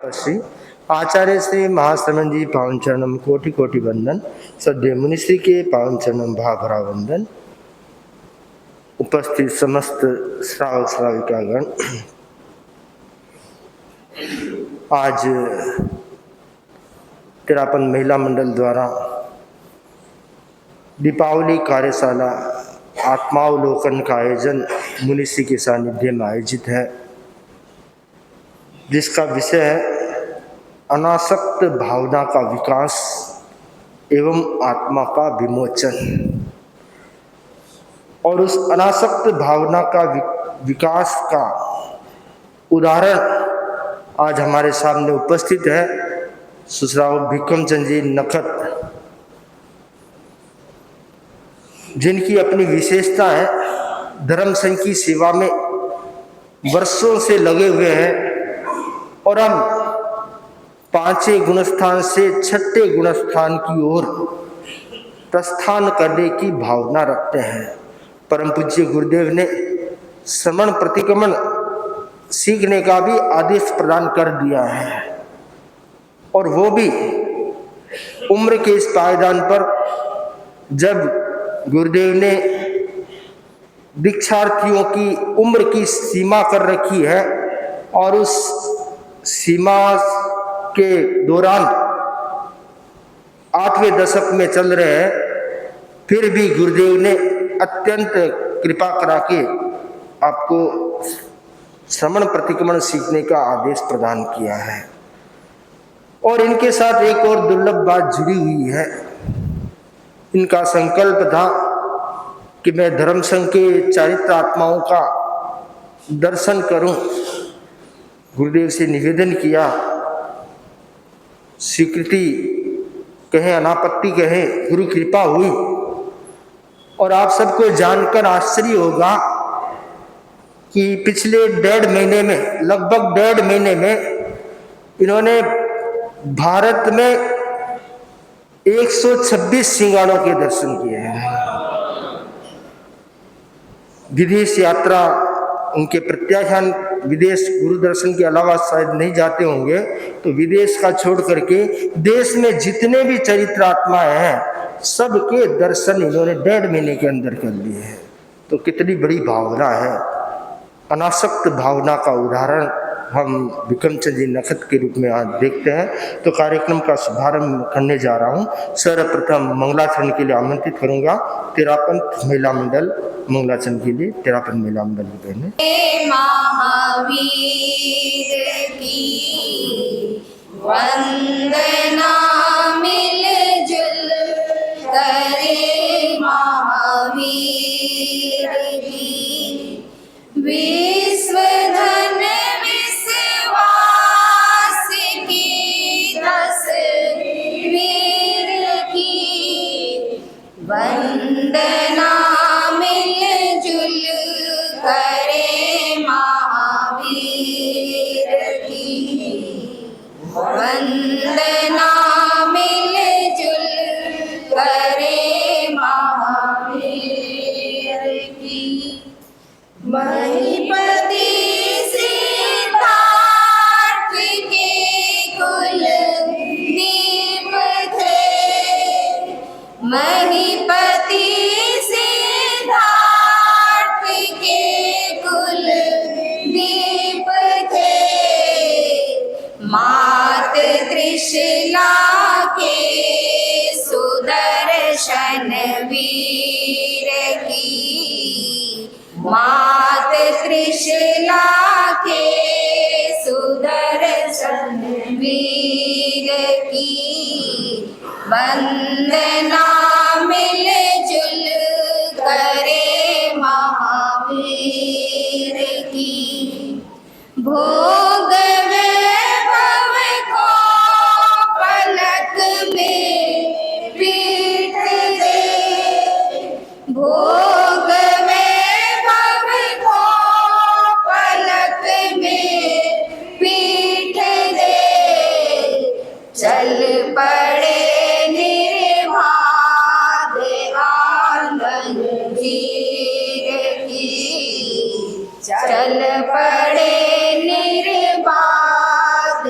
श्री आचार्य श्री महाश्रमण जी पावन चरणम कोटि कोटि वंदन। सद्य मुनिश्री के पावन चरणम भाभरा वंदन। उपस्थित समस्त श्रावक श्राविकागण, आज तिरापन महिला मंडल द्वारा दीपावली कार्यशाला आत्मावलोकन का आयोजन मुनिश्री के सानिध्य में आयोजित है, जिसका विषय है अनासक्त भावना का विकास एवं आत्मा का विमोचन। और उस अनासक्त भावना का विकास का उदाहरण आज हमारे सामने उपस्थित है सुश्राव भिक्रम चंद जी नखत, जिनकी अपनी विशेषता है, धर्म संघ की सेवा में वर्षों से लगे हुए हैं और हम पांचवें गुणस्थान से छठे गुणस्थान की ओर प्रस्थान करने की भावना रखते हैं। परम पूज्य गुरुदेव ने श्रवण प्रतिक्रमण सीखने का भी आदेश प्रदान कर दिया है, और वो भी उम्र के इस पायदान पर जब गुरुदेव ने दीक्षार्थियों की उम्र की सीमा कर रखी है और उस सीमा के दौरान 8वें दशक में चल रहे हैं, फिर भी गुरुदेव ने अत्यंत कृपा करा के आपको श्रवण प्रतिक्रमण सीखने का आदेश प्रदान किया है। और इनके साथ एक और दुर्लभ बात जुड़ी हुई है। इनका संकल्प था कि मैं धर्म संघ के चारित्र आत्माओं का दर्शन करूं। गुरुदेव से निवेदन किया, स्वीकृति कहें अनापत्ति कहें, गुरु कृपा हुई। और आप सबको जानकर आश्चर्य होगा कि पिछले लगभग डेढ़ महीने में इन्होंने भारत में 126 सिंगाड़ों के दर्शन किए हैं। विदेश यात्रा उनके प्रत्याख्यान, विदेश गुरु दर्शन के अलावा शायद नहीं जाते होंगे, तो विदेश का छोड़ करके देश में जितने भी चरित्र आत्माएं हैं सबके दर्शन इन्होंने डेढ़ महीने के अंदर कर लिए हैं। तो कितनी बड़ी भावना है। अनासक्त भावना का उदाहरण हम भिक्रम चंद जी नखत के रूप में आज देखते हैं। तो कार्यक्रम का शुभारंभ करने जा रहा हूँ। सर्वप्रथम मंगलाचरण के लिए आमंत्रित करूंगा 53 महिला मंडल मंगलाचरण के लिए। 53 महिला मंडल की बहनें। महावीर की वंदना मिलजुल करे, महावीर की विश्व धन विश्वास की तस्वीर की वंदना मिलजुल करे, महावीर की वंदना मिलजुल करे, महावीर की। महीपति सिद्धार्थ के कुल दीप थे, महीपति सिद्धार्थ के कुल दीप थे, मात त्रिशला के सुदर्शन वीर की, मात त्रिशला के सुदर्शन वीर की वंदना मिलजुल करे, महावीर की। भोग वैभव को पलक में पीठ दे, भोग वैभव को पलक में पीठ दे, चल पड़े निर्बाध आनंद जीर की, चल पड़े निर्बाध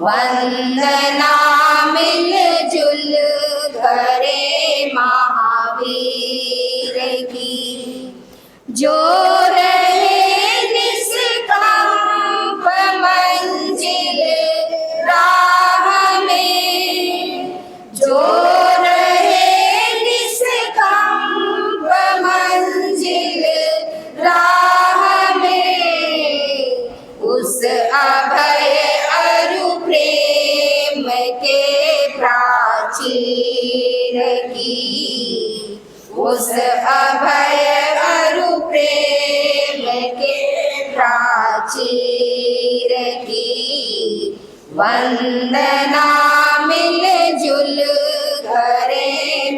वंदना मिलजुल करे महावीर की। जो रहे निष्कंप मंजिल राह में, जो रहे निष्कंप मंजिल राह में, उस अभय अरु प्रेम के प्राचीर की। उस अभय अरु प्रेम के प्राचीर की। वंदना मिलजुल करे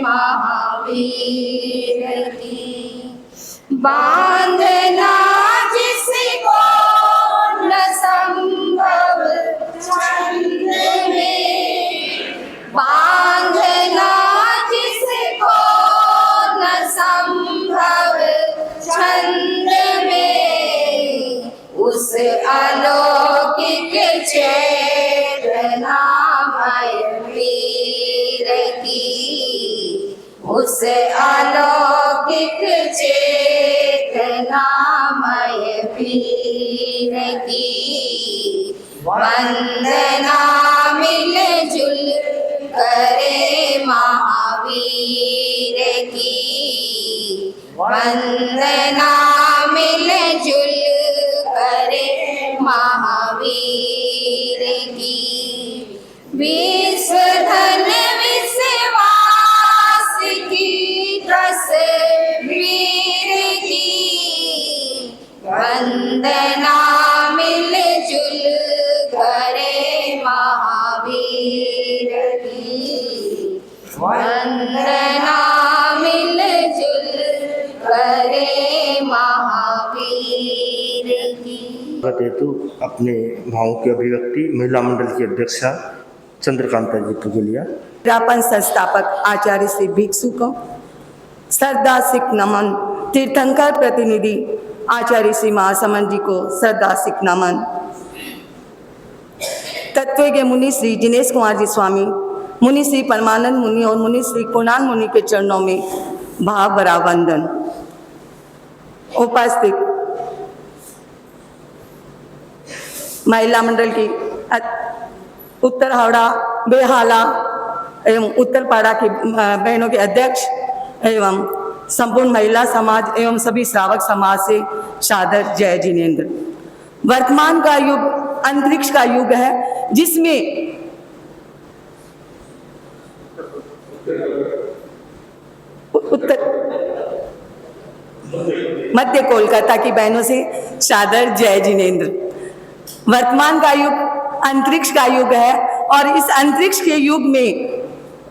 महावीर की। बांधना जिसको न संभव छंद में, बांधना जिसको न संभव छंद में, उस अलौकिक चेतनामय वीर की। उस अलौकिक चेतनामय वीर की। वंदना मिलजुल करे महावीर की। वंदना मिलजुल करे महावीर की। विश्व धन विश्वास की तस्वीर की। वंदना मिलजुल करे महावीर की। वंदना मिलजुल करे महावीर की। हेतु अपने भावों की अभिव्यक्ति महिला मंडल की अध्यक्षा चंद्रकांता जी को लिया। रापन संस्थापक आचार्य श्री भिक्षु को श्रद्धा सिख नमन। तीर्थंकर प्रतिनिधि आचार्य श्री महासमन जी को श्रद्धा सिख नमन। तत्वज्ञ मुनि श्री जिनेश कुमार जी स्वामी, मुनि श्री परमानंद मुनि और मुनि श्री पूर्णानंद मुनि के चरणों में भाव भरा वंदन। उपस्थित महिला मंडल की उत्तर हावड़ा, बेहाला एवं उत्तर पाड़ा की बहनों के अध्यक्ष एवं संपूर्ण महिला समाज एवं सभी श्रावक समाज से सादर जय जिनेंद्र। वर्तमान का युग अंतरिक्ष का युग है, जिसमें उत्तर मध्य कोलकाता की बहनों से सादर जय जिनेंद्र। वर्तमान का युग अंतरिक्ष का युग है और इस अंतरिक्ष के युग में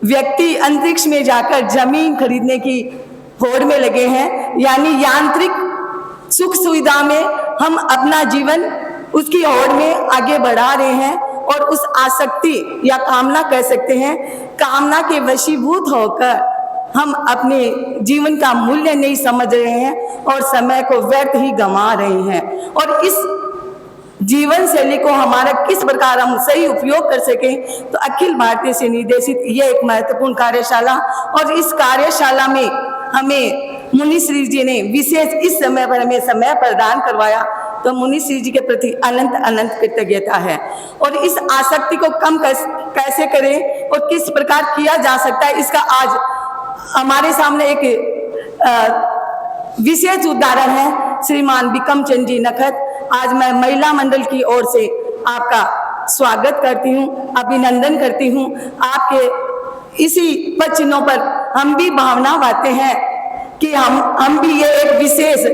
व्यक्ति अंतरिक्ष में जाकर जमीन खरीदने की होड़ में लगे हैं, यानी यांत्रिक सुख सुविधा में हम अपना जीवन उसकी होड़ में आगे बढ़ा रहे हैं और उस आसक्ति या कामना कह सकते हैं, कामना के वशीभूत होकर हम अपने जीवन का मूल्य नहीं समझ रहे हैं और समय को व्यर्थ ही गंवा रहे हैं। और इस जीवन शैली को हमारा किस प्रकार हम सही उपयोग कर सकें, तो अखिल भारतीय से निर्देशित ये एक महत्वपूर्ण कार्यशाला, और इस कार्यशाला में हमें मुनि श्री जी ने विशेष इस समय पर हमें समय प्रदान करवाया, तो मुनि श्री जी के प्रति अनंत अनंत कृतज्ञता है। और इस आसक्ति को कम कैसे करें और किस प्रकार किया जा सकता है, इसका आज हमारे सामने एक विशेष उदाहरण है। श्रीमान बिकम चंद जी नखत, आज मैं महिला मंडल की ओर से आपका स्वागत करती हूँ, अभिनंदन करती हूँ। आपके इसी वचनों पर हम भी भावना बाते हैं कि हम भी ये एक विशेष,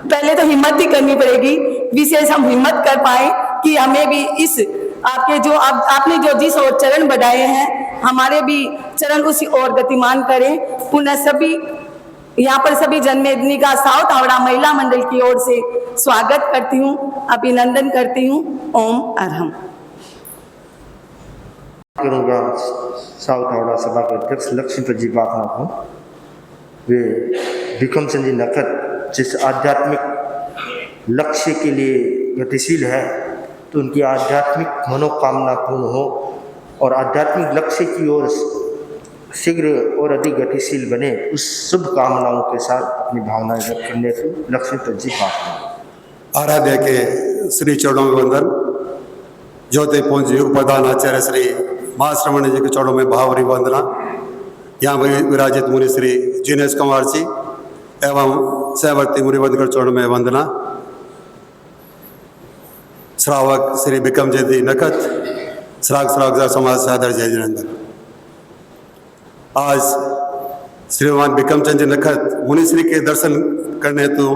पहले तो हिम्मत ही करनी पड़ेगी, विशेष हम हिम्मत कर पाए कि हमें भी इस आपके जो आपने जो जिस ओर चरण बढ़ाए हैं, हमारे भी चरण उसी ओर गतिमान करें। पुनः सभी यहाँ पर सभी जनमेदिनी का साउथ हावड़ा महिला मंडल की ओर से स्वागत करती हूँ, अभिनंदन करती हूँ। ओम अरहम। करूँगा साउथ हावड़ा सभा के अध्यक्ष लक्ष्मीपत जी बाबा को। वे बिकम चंद जी नखत जिस आध्यात्मिक लक्ष्य के लिए गतिशील है, तो उनकी आध्यात्मिक मनोकामना पूर्ण हो और आध्यात्मिक लक्ष्य की ओर शीघ्र और अधिक गतिशील बने। उस शुभ कामनाओं के साथ अपनी भावनाएं व्यक्त करने से लक्ष्मी जी बात आराध्य के श्री चरणों में वंदन। ज्योति पुंज युग प्रधान आचार्य श्री महाश्रमण जी के चरणों में भावरी वंदना। यहाँ विराजित मुनि श्री जिनेश कुमार जी एवं सहवर्ती मुनिवंद के चरणों में वंदना। श्रावक श्री बिक्रम जयंती नखत श्रावक समाज सादर जय जिनेन्द्र। आज श्रीमान बिक्रम चंद जी नखत मुनिश्री के दर्शन करने तो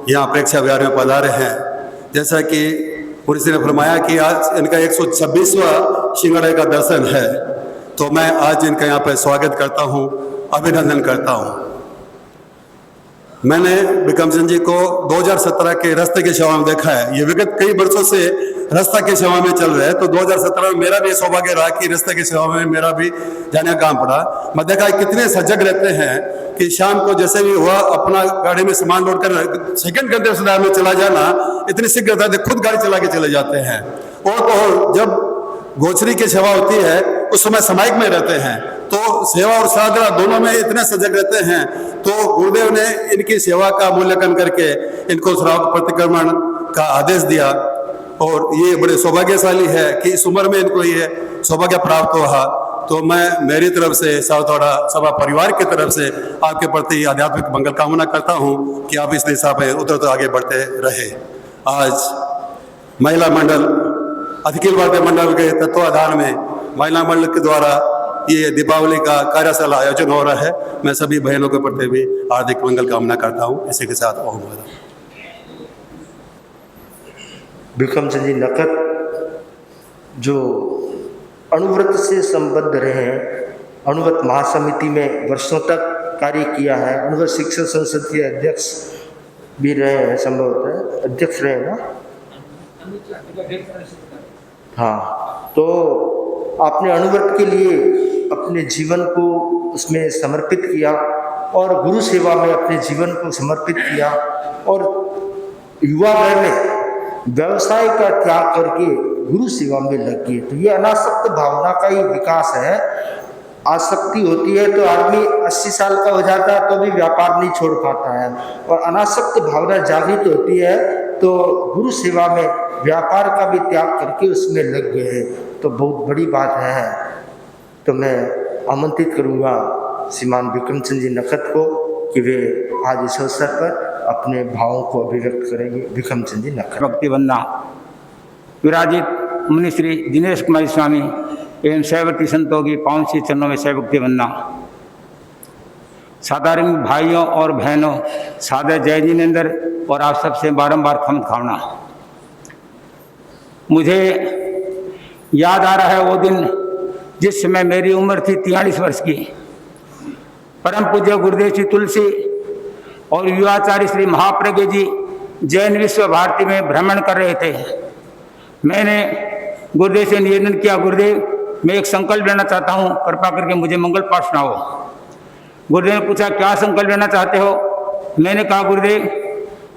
यहाँ प्रेक्षा विहार में पधारे हैं। जैसा कि मुनिश्री ने फरमाया कि आज इनका 126वां शिंगड़े का दर्शन है, तो मैं आज इनका यहाँ पर स्वागत करता हूँ, अभिनंदन करता हूँ। मैंने बिक्रम चंद जी को 2017 के रास्ते की सेवा में देखा है। ये विगत कई वर्षों से रास्ता की सेवा में चल रहे हैं, तो 2017 में मेरा भी सौभाग्य रहा कि रास्ते की सेवा में मेरा भी जाने का काम पड़ा। मैं देखा कितने सजग रहते हैं कि शाम को जैसे भी हुआ अपना गाड़ी में सामान लोड कर सेकंड घंटे सुधार में चला जाना, इतनी शीघ्रता से खुद गाड़ी चला के चले जाते हैं। और जब गोचरी की सेवा होती है उस समय समायिक में रहते हैं, तो सेवा और साधना दोनों में इतने सजग रहते हैं। तो गुरुदेव ने इनकी सेवा का मूल्यांकन करके इनको श्रावक प्रतिक्रमण का आदेश दिया, और ये बड़े सौभाग्यशाली है कि इस उम्र में इनको ये सौभाग्य प्राप्त हुआ। तो मैं मेरी तरफ से सावथवाड़ा सभा परिवार की तरफ से आपके प्रति आध्यात्मिक मंगल कामना करता हूँ कि आप इस दिशा में उतर आगे बढ़ते रहे। आज महिला मंडल अखिल भारतीय मंडल के तत्वाधान में महिला मंडल के द्वारा ये दीपावली का कार्यशाला आयोजन हो रहा है। मैं सभी बहनों के प्रति भी हार्दिक मंगल कामना करता हूँ। इसी के साथ बिक्रम चंद जी नखत जो अणुव्रत से संबद्ध रहे हैं, अणुव्रत महासमिति में वर्षों तक कार्य किया है, अणुव्रत शिक्षक संसद के अध्यक्ष भी रहे हैं, संभवतः अध्यक्ष रहे ना। हाँ, तो आपने अणुव्रत के लिए अपने जीवन को उसमें समर्पित किया और गुरु सेवा में अपने जीवन को समर्पित किया, और युवा वय में व्यवसाय का त्याग करके गुरु सेवा में लग गए। तो ये अनासक्त भावना का ही विकास है। आसक्ति होती है तो आदमी 80 साल का हो जाता है तो भी व्यापार नहीं छोड़ पाता है, और अनासक्त भावना जागृत होती है तो गुरु सेवा में व्यापार का भी त्याग करके उसमें लग गए हैं। तो बहुत बड़ी बात है। तो मैं आमंत्रित करूँगा श्रीमान बिक्रम चंद जी नखत को कि वे आज इस अवसर पर अपने भावों को अभिव्यक्त करेंगे। बिक्रम चंद जी नखत। भक्ति वंदना। विराजित मुनि श्री दिनेश कुमार स्वामी एवं सहवर्ती संतों की पावन श्री चरणों में सहभक्ति वंदना। साधारण भाइयों और बहनों, सादर जय जिनेन्द्र और आप सबसे बारंबार क्षमा खावना। मुझे याद आ रहा है वो दिन जिस समय मेरी उम्र थी 43 वर्ष की। परम पूज्य गुरुदेव श्री तुलसी और युवाचार्य श्री महाप्रज्ञ जी जैन विश्व भारती में भ्रमण कर रहे थे। मैंने गुरुदेव से निवेदन किया, गुरुदेव मैं एक संकल्प लेना चाहता हूँ, कृपा करके मुझे मंगल पाठ सुनाओ। गुरुदेव ने पूछा क्या संकल्प लेना चाहते हो? मैंने कहा गुरुदेव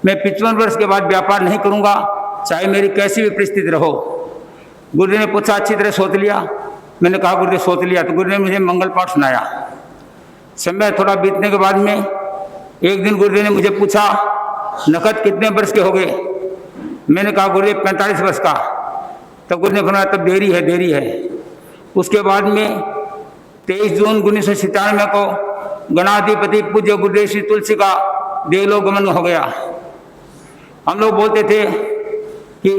मैं 55 वर्ष के बाद व्यापार नहीं करूँगा, चाहे मेरी कैसी भी परिस्थिति रहो। गुरुदेव ने पूछा अच्छी तरह सोच लिया? मैंने कहा गुरुदेव सोच लिया। तो गुरुदेव ने मुझे मंगल पाठ सुनाया। समय थोड़ा बीतने के बाद में एक दिन गुरुदेव ने मुझे पूछा नखत कितने वर्ष के हो गए? मैंने कहा गुरुदेव 45 वर्ष का। तब गुरुदेव ने फरमाया तब देरी है, देरी है। उसके बाद में 23 जून 1997 को गणाधिपति पूज्य गुरुदेव श्री तुलसी का देवलोक गमन हो गया। हम लोग बोलते थे कि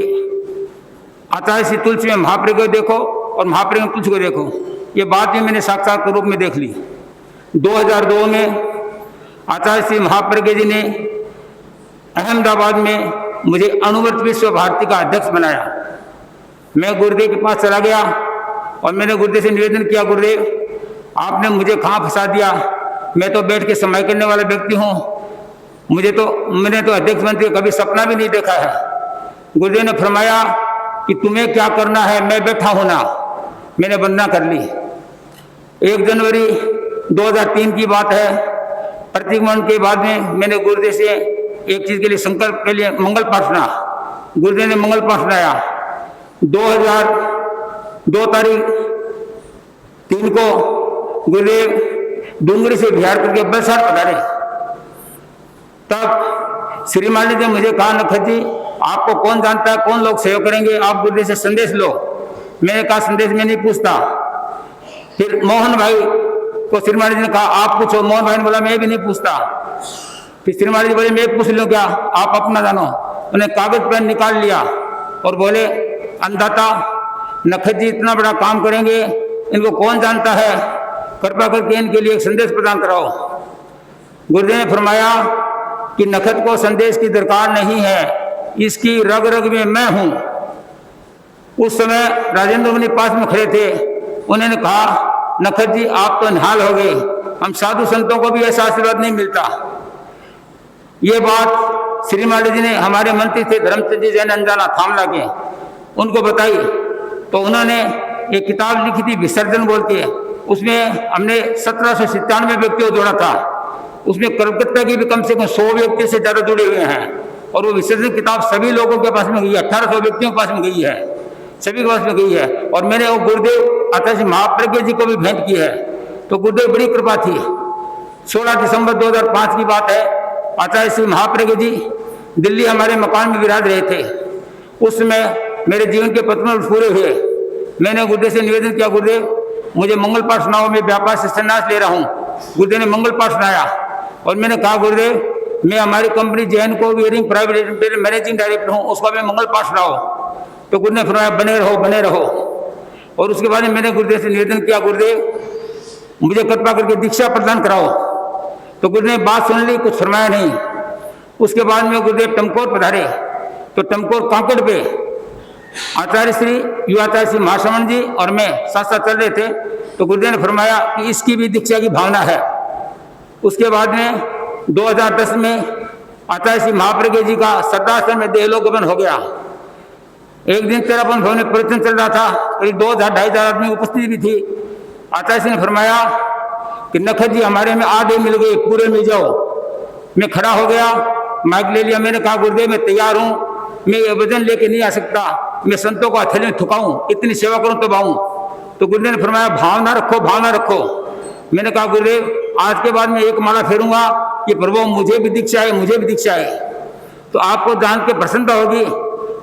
आचार्य श्री तुलसी में महाप्रज्ञ को देखो और महाप्रज्ञ में तुलसी को देखो। ये बात भी मैंने साक्षात रूप में देख ली। 2002 में आचार्य श्री महाप्रज्ञ जी ने अहमदाबाद में मुझे अणुव्रत विश्व भारती का अध्यक्ष बनाया। मैं गुरुदेव के पास चला गया और मैंने गुरुदेव से निवेदन किया, गुरुदेव आपने मुझे कहाँ फंसा दिया? मैं तो बैठ के समय करने वाला व्यक्ति हूँ, मैंने तो अध्यक्ष मंत्री कभी सपना भी नहीं देखा है। गुरुदेव ने फरमाया कि तुम्हें क्या करना है, मैं बैठा हूँ ना। मैंने वंदना कर ली। 1 जनवरी 2003 की बात है। प्रतिक्रमण के बाद में मैंने गुरुदेव से एक चीज़ के लिए संकल्प के लिए मंगल पाठ सुना। गुरुदेव ने मंगल पाठ सुनाया। 2002 तारीख 3 को गुरुदेव डूंगरी से बिहार करके बलसाड़ पधारे। तब श्री माली ने मुझे कहा, नखत जी आपको कौन जानता है, कौन लोग सेवा करेंगे, आप गुरुदेव से संदेश लो। मैंने कहा संदेश में नहीं पूछता। फिर मोहन भाई को श्री माली जी ने कहा आप पूछो। मोहन भाई ने बोला मैं भी नहीं पूछता। फिर श्री माली जी बोले मैं पूछ लूं क्या, आप अपना जानो। उन्हें कागज पेन निकाल लिया और बोले अंधाता नखत जी इतना बड़ा काम करेंगे, इनको कौन जानता है, कृपा करके इनके लिए एक संदेश प्रदान कराओ। गुरुदेव ने फरमाया कि नखत को संदेश की दरकार नहीं है, इसकी रग रग में मैं हूं। उस समय राजेंद्र मुनि पास में खड़े थे। उन्होंने कहा नखत जी आप तो निहाल हो गए, हम साधु संतों को भी ऐसा आशीर्वाद नहीं मिलता। ये बात श्री माली जी ने हमारे मंत्री थे धर्मचंद जी जैन अंजाना थामला के, उनको बताई। तो उन्होंने एक किताब लिखी थी विसर्जन बोल के, उसमें हमने 1797 व्यक्तियों को जोड़ा था। उसमें कलकत्ता की भी कम से कम 100 व्यक्ति से ज्यादा जुड़े हुए हैं। और वो विसर्जन किताब सभी लोगों के पास में गई है, 1800 व्यक्तियों के पास में गई है, सभी के पास में गई है। और मैंने वो गुरुदेव आचार्य महाप्रज्ञ जी को भी भेंट की है। तो गुरुदेव बड़ी कृपा थी। 16 दिसंबर 2005 की बात है। आचार्य श्री महाप्रज्ञ जी दिल्ली हमारे मकान में विराज रहे थे। उस समय मेरे जीवन के पत्र पूरे हुए। मैंने गुरुदेव से निवेदन किया, गुरुदेव मुझे मंगल पाठ सुनाओ, मैं व्यापार से संन्यास ले रहा हूँ। गुरुदेव ने मंगल पाठ सुनाया और मैंने कहा गुरुदेव मैं हमारी कंपनी जैन को वियरिंग प्राइवेट मैनेजिंग डायरेक्टर हूँ, उसका मैं मंगल पाठ सुनाओ। तो गुरुदेव ने फरमाया बने रहो बने रहो। और उसके बाद मैंने गुरुदेव से निवेदन किया, गुरुदेव मुझे कृपा करके दीक्षा प्रदान कराओ। तो गुरुदेव ने बात सुन ली, कुछ फरमाया नहीं। उसके बाद में गुरुदेव टमकोर पधारे। तो टमकोर कांकड़ पे आचार्य श्री युवाचार्य श्री महाश्रमण जी और मैं साथ साथ चल रहे थे। तो गुरुदेव ने फरमाया कि इसकी भी दीक्षा की भावना है। उसके बाद में 2010 में आचार्य श्री महाप्रज्ञ जी का सदाश्रम में देहलोकगमन हो गया। एक दिन तेरापन भवन में प्रवचन चल रहा था, करीब 2000-2500 आदमी उपस्थिति भी थी। आचार्य श्री ने फरमाया कि नखत जी हमारे में आधे मिल गए, पूरे में जाओ। मैं खड़ा हो गया, माइक ले लिया। मैंने कहा गुरुदेव मैं तैयार हूँ, मैं ये वजन लेके नहीं आ सकता, मैं संतों को हथेली में ठुकाऊं, इतनी सेवा करूं तो आऊं। तो गुरुदेव ने फरमाया भावना रखो भावना रखो। मैंने कहा गुरुदेव आज के बाद मैं एक माला फेरूंगा कि प्रभु मुझे भी दीक्षा है, मुझे भी दीक्षा है। तो आपको जान के प्रसन्नता होगी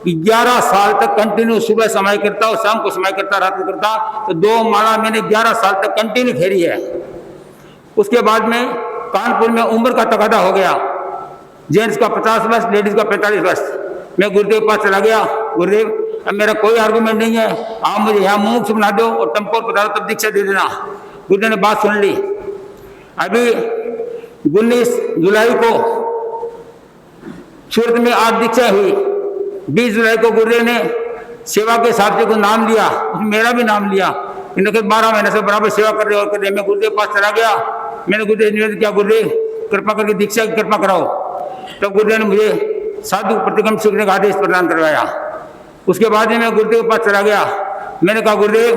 कि 11 साल तक कंटिन्यू सुबह समय करता और शाम को समय करता, रात को करता। तो 2 माला मैंने 11 साल तक कंटिन्यू फेरी है। उसके बाद में कानपुर में उम्र का तकादा हो गया, जेंट्स का 50 वर्ष, लेडीज का 45 वर्ष। मैं गुरुदेव के पास चला गया, गुरुदेव अब मेरा कोई आर्गुमेंट नहीं है, आप मुझे यहाँ मुमुक्ष बना दो और टमकोर पधारो तब दीक्षा दे देना। गुरुदेव ने बात सुन ली। अभी 19 जुलाई को सूरत में 8 दीक्षा हुई। 20 जुलाई को गुरुदेव ने सेवा के हिसाब से को नाम लिया, मेरा भी नाम लिया। इनके 12 महीने से बराबर सेवा कर रहे और कर रहे। मैं गुरुदेव के पास चला गया, मैंने गुरुदेव निवेदन किया, गुरुदेव कृपा करके दीक्षा की कृपा कराओ। तब गुरुदेव ने मुझे साधु प्रतिक्रम सीखने का आदेश प्रदान करवाया। उसके बाद में मैं गुरुदेव के पास चला गया। मैंने कहा गुरुदेव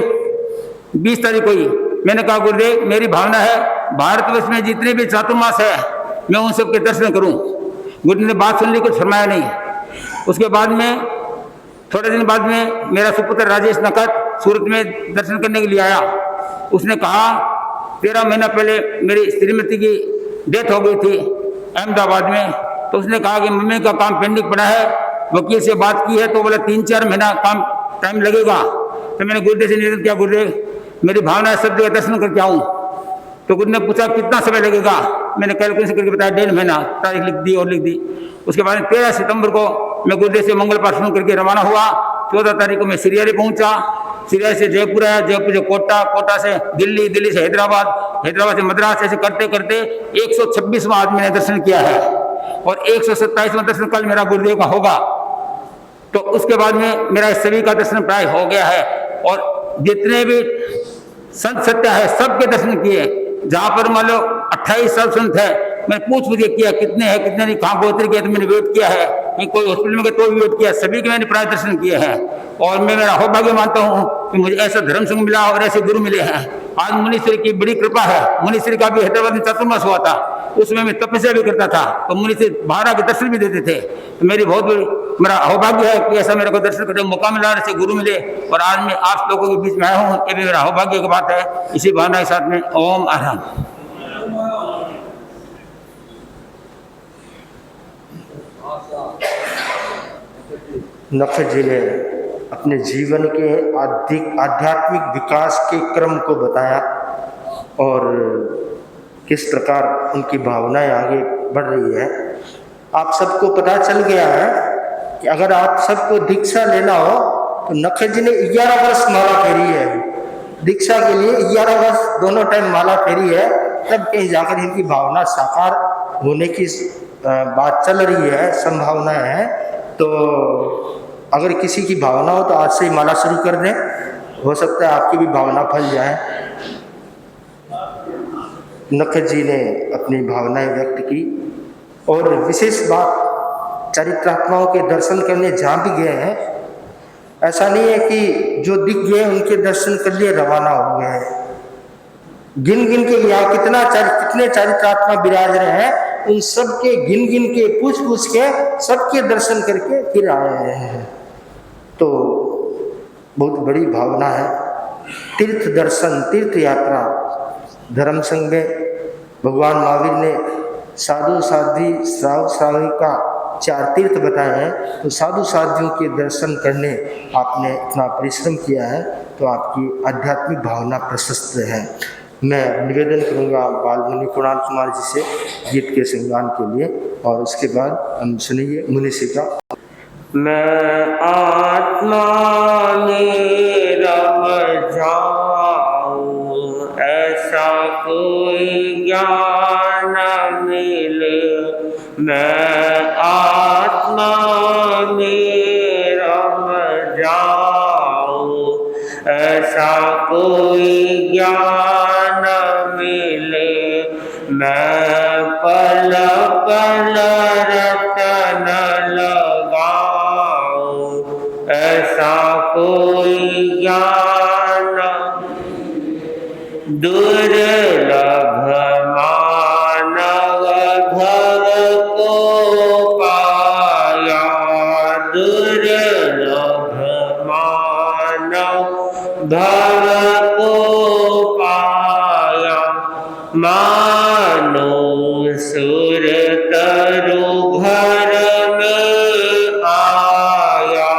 20 तारीख को ही मैंने कहा गुरुदेव मेरी भावना है भारतवर्ष में जितने भी चातुर्मास है मैं उन सबके दर्शन करूं। गुरुदेव ने बात सुन ली, कुछ फरमाया नहीं। उसके बाद में थोड़े दिन बाद में मेरा सुपुत्र राजेश नखत सूरत में दर्शन करने के लिए आया। उसने कहा 13 महीना पहले मेरी श्रीमती की डेथ हो गई थी अहमदाबाद में। तो उसने कहा कि मम्मी का काम पेंडिंग पड़ा है, वकील से बात की है तो बोला 3-4 महीना काम टाइम लगेगा। तो मैंने गुरुदेव से निवेदन किया, गुरुदेव मेरी भावना है सब जगह दर्शन करके आऊँ। तो गुरुदेव ने पूछा कितना समय लगेगा, मैंने कैलकुलेशन करके बताया 1.5 महीना, तारीख लिख दी और लिख दी। उसके बाद 13 सितंबर को मैं गुरुदेव से मंगल पाठ सुन करके रवाना हुआ। 14 तारीख को मैं सिरियारी पहुंचा, सिरिया से जयपुर आया, जयपुर से कोटा, कोटा से दिल्ली, दिल्ली से हैदराबाद, हैदराबाद से मद्रास, ऐसे करते करते 126वां आज मैंने दर्शन किया है और 127वां दर्शन कल मेरा गुरुदेव का होगा। तो उसके बाद में मेरा सभी का दर्शन प्राय हो गया है और जितने भी संत सत्य है सबके दर्शन किए। जहां पर मान लो 28 साल संत है, मैंने पूछ किया कितने हैं कितने नहीं, कहाँ गोत्र किया तो मैंने वेट किया है, कहीं कोई हॉस्पिटल में गए तो भी वेट किया, सभी के मैंने प्राय दर्शन किए हैं। और मैं मेरा सौभाग्य मानता हूँ कि मुझे ऐसा धर्म संघ मिला और ऐसे गुरु मिले हैं। आज मुनीश्वरी की बड़ी कृपा है। मुनीश्वरी का भी हैदराबाद में चातुर्मास हुआ था, उसमें मैं तपस्या भी करता था तो मुनीश्वरी बाहर आके दर्शन भी देते थे। तो मेरी बहुत बड़ी मेरा सौभाग्य है कि ऐसा मेरे को दर्शन करने का मौका मिला, ऐसे गुरु मिले और आज मैं आप लोगों के बीच में आया हूँ, ये भी मेरा सौभाग्य की बात है। इसी भावना के साथ में ओम अरहम। नखत जी ने अपने जीवन के आध्यात्मिक विकास के क्रम को बताया और किस प्रकार उनकी भावनाएं आगे बढ़ रही है। आप सबको पता चल गया है कि अगर आप सबको दीक्षा लेना हो तो नखत जी ने 11 वर्ष माला फेरी है। दीक्षा के लिए 11 वर्ष दोनों टाइम माला फेरी है, तब कहीं जाकर इनकी भावना साकार होने की बात चल रही है, संभावना है। तो अगर किसी की भावना हो तो आज से ही माला शुरू कर दें, हो सकता है आपकी भी भावना फल जाए। नखत जी ने अपनी भावनाएं व्यक्त की और विशेष बात, चरित्रात्माओं के दर्शन करने जहाँ भी गए हैं, ऐसा नहीं है कि जो दिख गए उनके दर्शन कर लिए रवाना हो गए हैं। गिन गिन के यहाँ कितने चरित्रात्मा विराज रहे हैं, उन सबके गिन गिन के पूछ के सबके दर्शन करके फिर आए हैं। तो बहुत बड़ी भावना है। तीर्थ दर्शन, तीर्थ यात्रा, धर्म संघ में भगवान महावीर ने साधु साध्वी श्रावक श्राविका 4 तीर्थ बताए हैं। तो साधु साध्वियों के दर्शन करने आपने इतना परिश्रम किया है तो आपकी आध्यात्मिक भावना प्रशस्त है। मैं निवेदन करूंगा बालमुनि कुणाल कुमार जी से गीत के संगान के लिए, और उसके बाद हम सुनिए मुनिषी का। मैं आत्मा में रम जाऊं, ऐसा कोई ज्ञान मिले। मैं आत्मा में रम जाऊं, ऐसा कोई ज्ञान मिले। मैं पल पल रतन लगाऊं, ऐसा कोई ज्ञान। दुर्लभ मानव भव को पाया, दुर्लभ मानव भव को पाया। मानो सुर तरु घर में आया,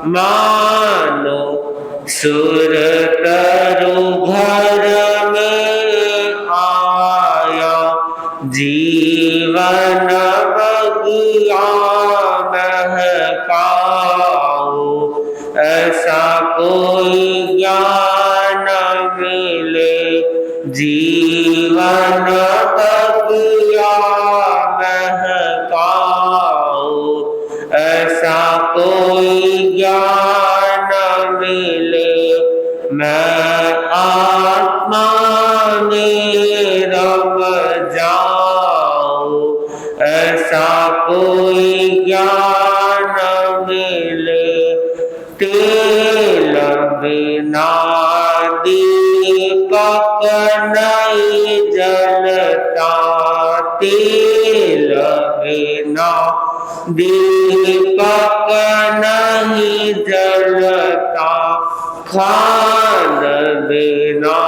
मानो सुर तरु घर में आया। जीवन बगिया महकाऊं, ऐसा कोई ज्ञान मिले। जीवन बगिया महकाऊं, ऐसा कोई ज्ञान मिले। मैं आत्मा में रम जाऊं, ऐसा कोई ज्ञान मिले। तेल बिना दीपक नहीं जलता, तेल बिना दीपक नहीं जलता। खान बिना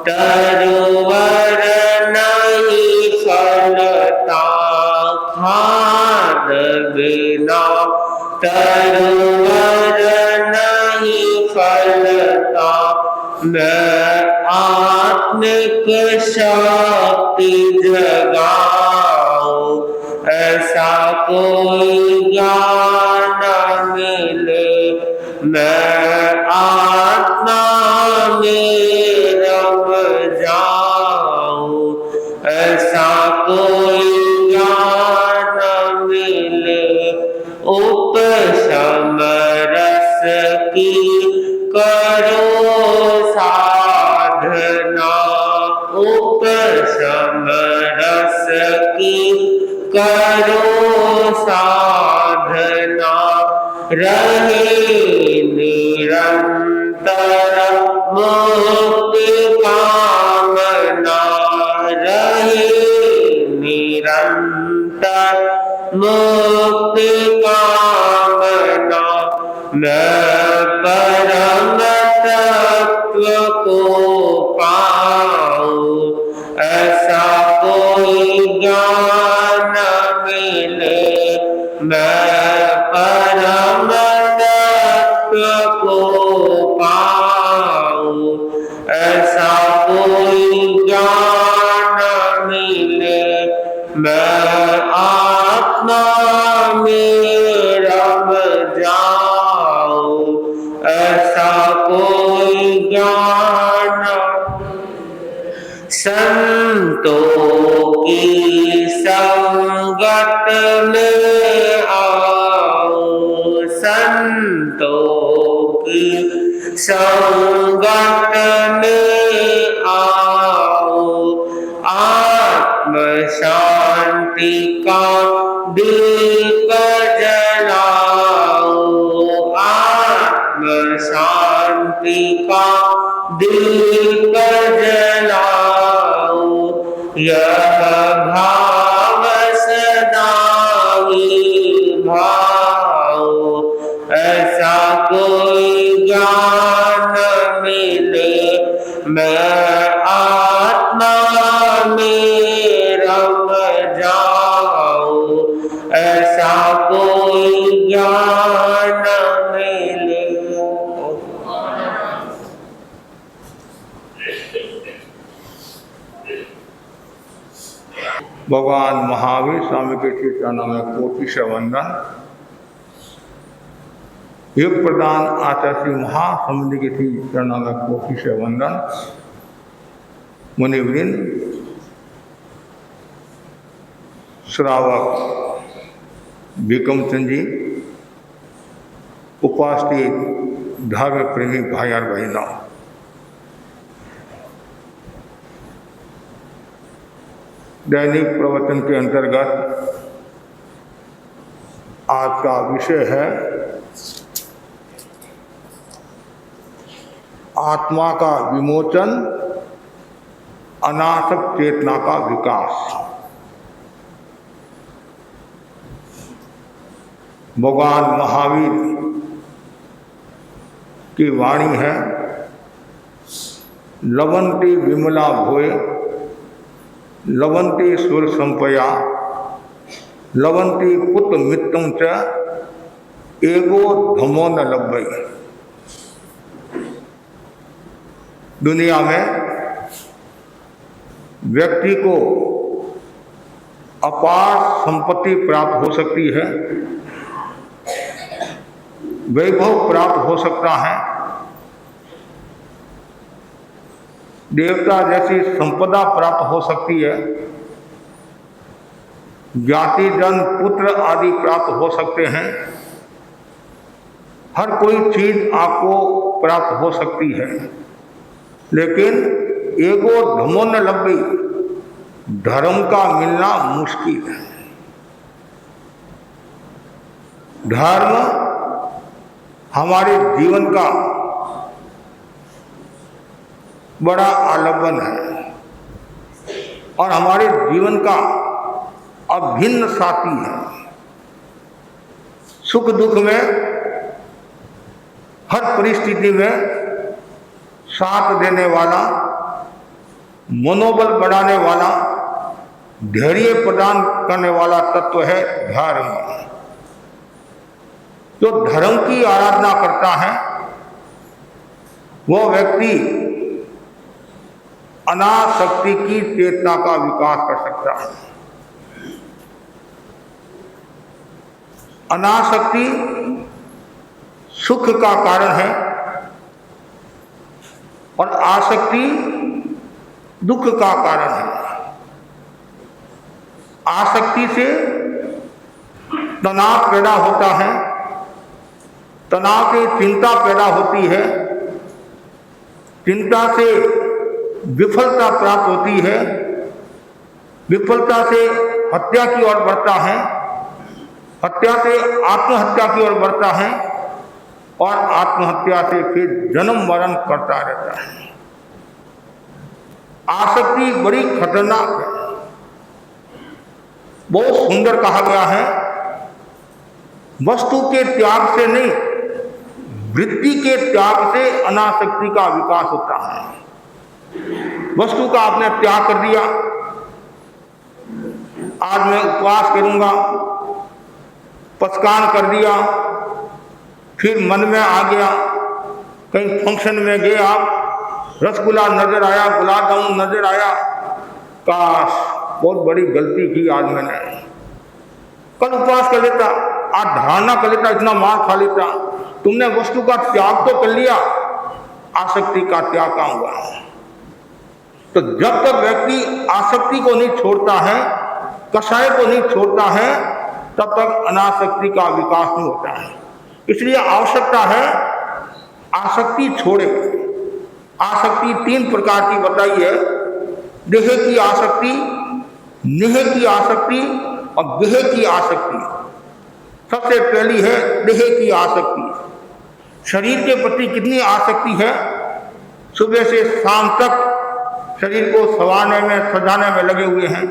तरुवर नहीं फलता, खान बिना तरुवर नहीं फलता। मैं आत्मिक शक्ति जगाऊं, ऐसा कोई ज्ञान मिले। मैं आत्मा में रम जाऊं, ऐसा कोई ज्ञान मिले। उपशम रस की करो साधना, उपशम रस की करो साधना। रहे निरंतर मुक्ति कामना, रहे निरंतर मुक्ति कामना। मैं परम तत्व को पाऊं, ऐसा कोई ज्ञान मिले। मैं परम तत्व को पाऊं, ऐसा कोई ज्ञान मिले। मैं आत्मा में रम जाऊं, ऐसा कोई ज्ञान। संतों की संगत में आओ, संतों की संगत में आओ। आत्म शांति का दीप जलाओ, आत्म शांति का दीप जलाओ। यह भाव सदा ही भाओ, ऐसा कोई ज्ञान मिले। मैं आत्मा में रम जाऊं, ऐसा कोई ज्ञान मिले। भगवान महावीर स्वामी के श्री चरणों में कोटि से वंदन। योग प्रदान आचार्य श्री महासमुद्र के श्री चरणों में कोटि से वंदन। मुनिवृंद, श्रावक विक्रम चंद जी, उपस्थित धर्म प्रेमी भाई और बहनों, दैनिक प्रवचन के अंतर्गत आज का विषय है आत्मा का विमोचन, अनासक्त चेतना का विकास। भगवान महावीर की वाणी है, लवंती विमला भोए लवंती सुर संपया लवंती पुत मित्तम च एगो धमो न लब्बई। दुनिया में व्यक्ति को अपार संपत्ति प्राप्त हो सकती है, वैभव प्राप्त हो सकता है, देवता जैसी संपदा प्राप्त हो सकती है, ज्ञाति जन पुत्र आदि प्राप्त हो सकते हैं। हर कोई चीज आपको प्राप्त हो सकती है, लेकिन एगो धमो न लब्बी, धर्म का मिलना मुश्किल है। धर्म हमारे जीवन का बड़ा आलंबन है और हमारे जीवन का अभिन्न साथी है। सुख दुख में, हर परिस्थिति में साथ देने वाला, मनोबल बढ़ाने वाला, धैर्य प्रदान करने वाला तत्व है धर्म। जो धर्म की आराधना करता है वो व्यक्ति अनासक्ति की चेतना का विकास कर सकता है। अनासक्ति सुख का कारण है और आसक्ति दुख का कारण है। आसक्ति से तनाव पैदा होता है, तनाव से चिंता पैदा होती है, चिंता से विफलता प्राप्त होती है, विफलता से हत्या की ओर बढ़ता है, हत्या से आत्महत्या की ओर बढ़ता है और आत्महत्या से फिर जन्म मरण करता रहता है। आसक्ति बड़ी खतरनाक है। बहुत सुंदर कहा गया है, वस्तु के त्याग से नहीं वृत्ति के त्याग से अनासक्ति का विकास होता है। वस्तु का आपने त्याग कर दिया, आज मैं उपवास करूंगा, पचकान कर दिया, फिर मन में आ गया, कहीं फंक्शन में गए आप, रसगुल्ला नजर आया, गुलाब जामुन नजर आया, काश बहुत बड़ी गलती की आज मैंने, कल उपवास कर लेता, आज धारणा कर लेता, इतना मार खा लेता। तुमने वस्तु का त्याग तो कर लिया, आसक्ति का त्याग कहाँ हुआ? तो जब तक व्यक्ति आसक्ति को नहीं छोड़ता है, कषाय को नहीं छोड़ता है, तब तक अनासक्ति का विकास नहीं होता है। इसलिए आवश्यकता है आसक्ति छोड़े। आसक्ति 3 प्रकार की बताई है, देह की आसक्ति, नेह की आसक्ति और गेह की आसक्ति। सबसे पहली है देह की आसक्ति। शरीर के प्रति कितनी आसक्ति है, सुबह से शाम तक शरीर को संवारने में, सजाने में लगे हुए हैं,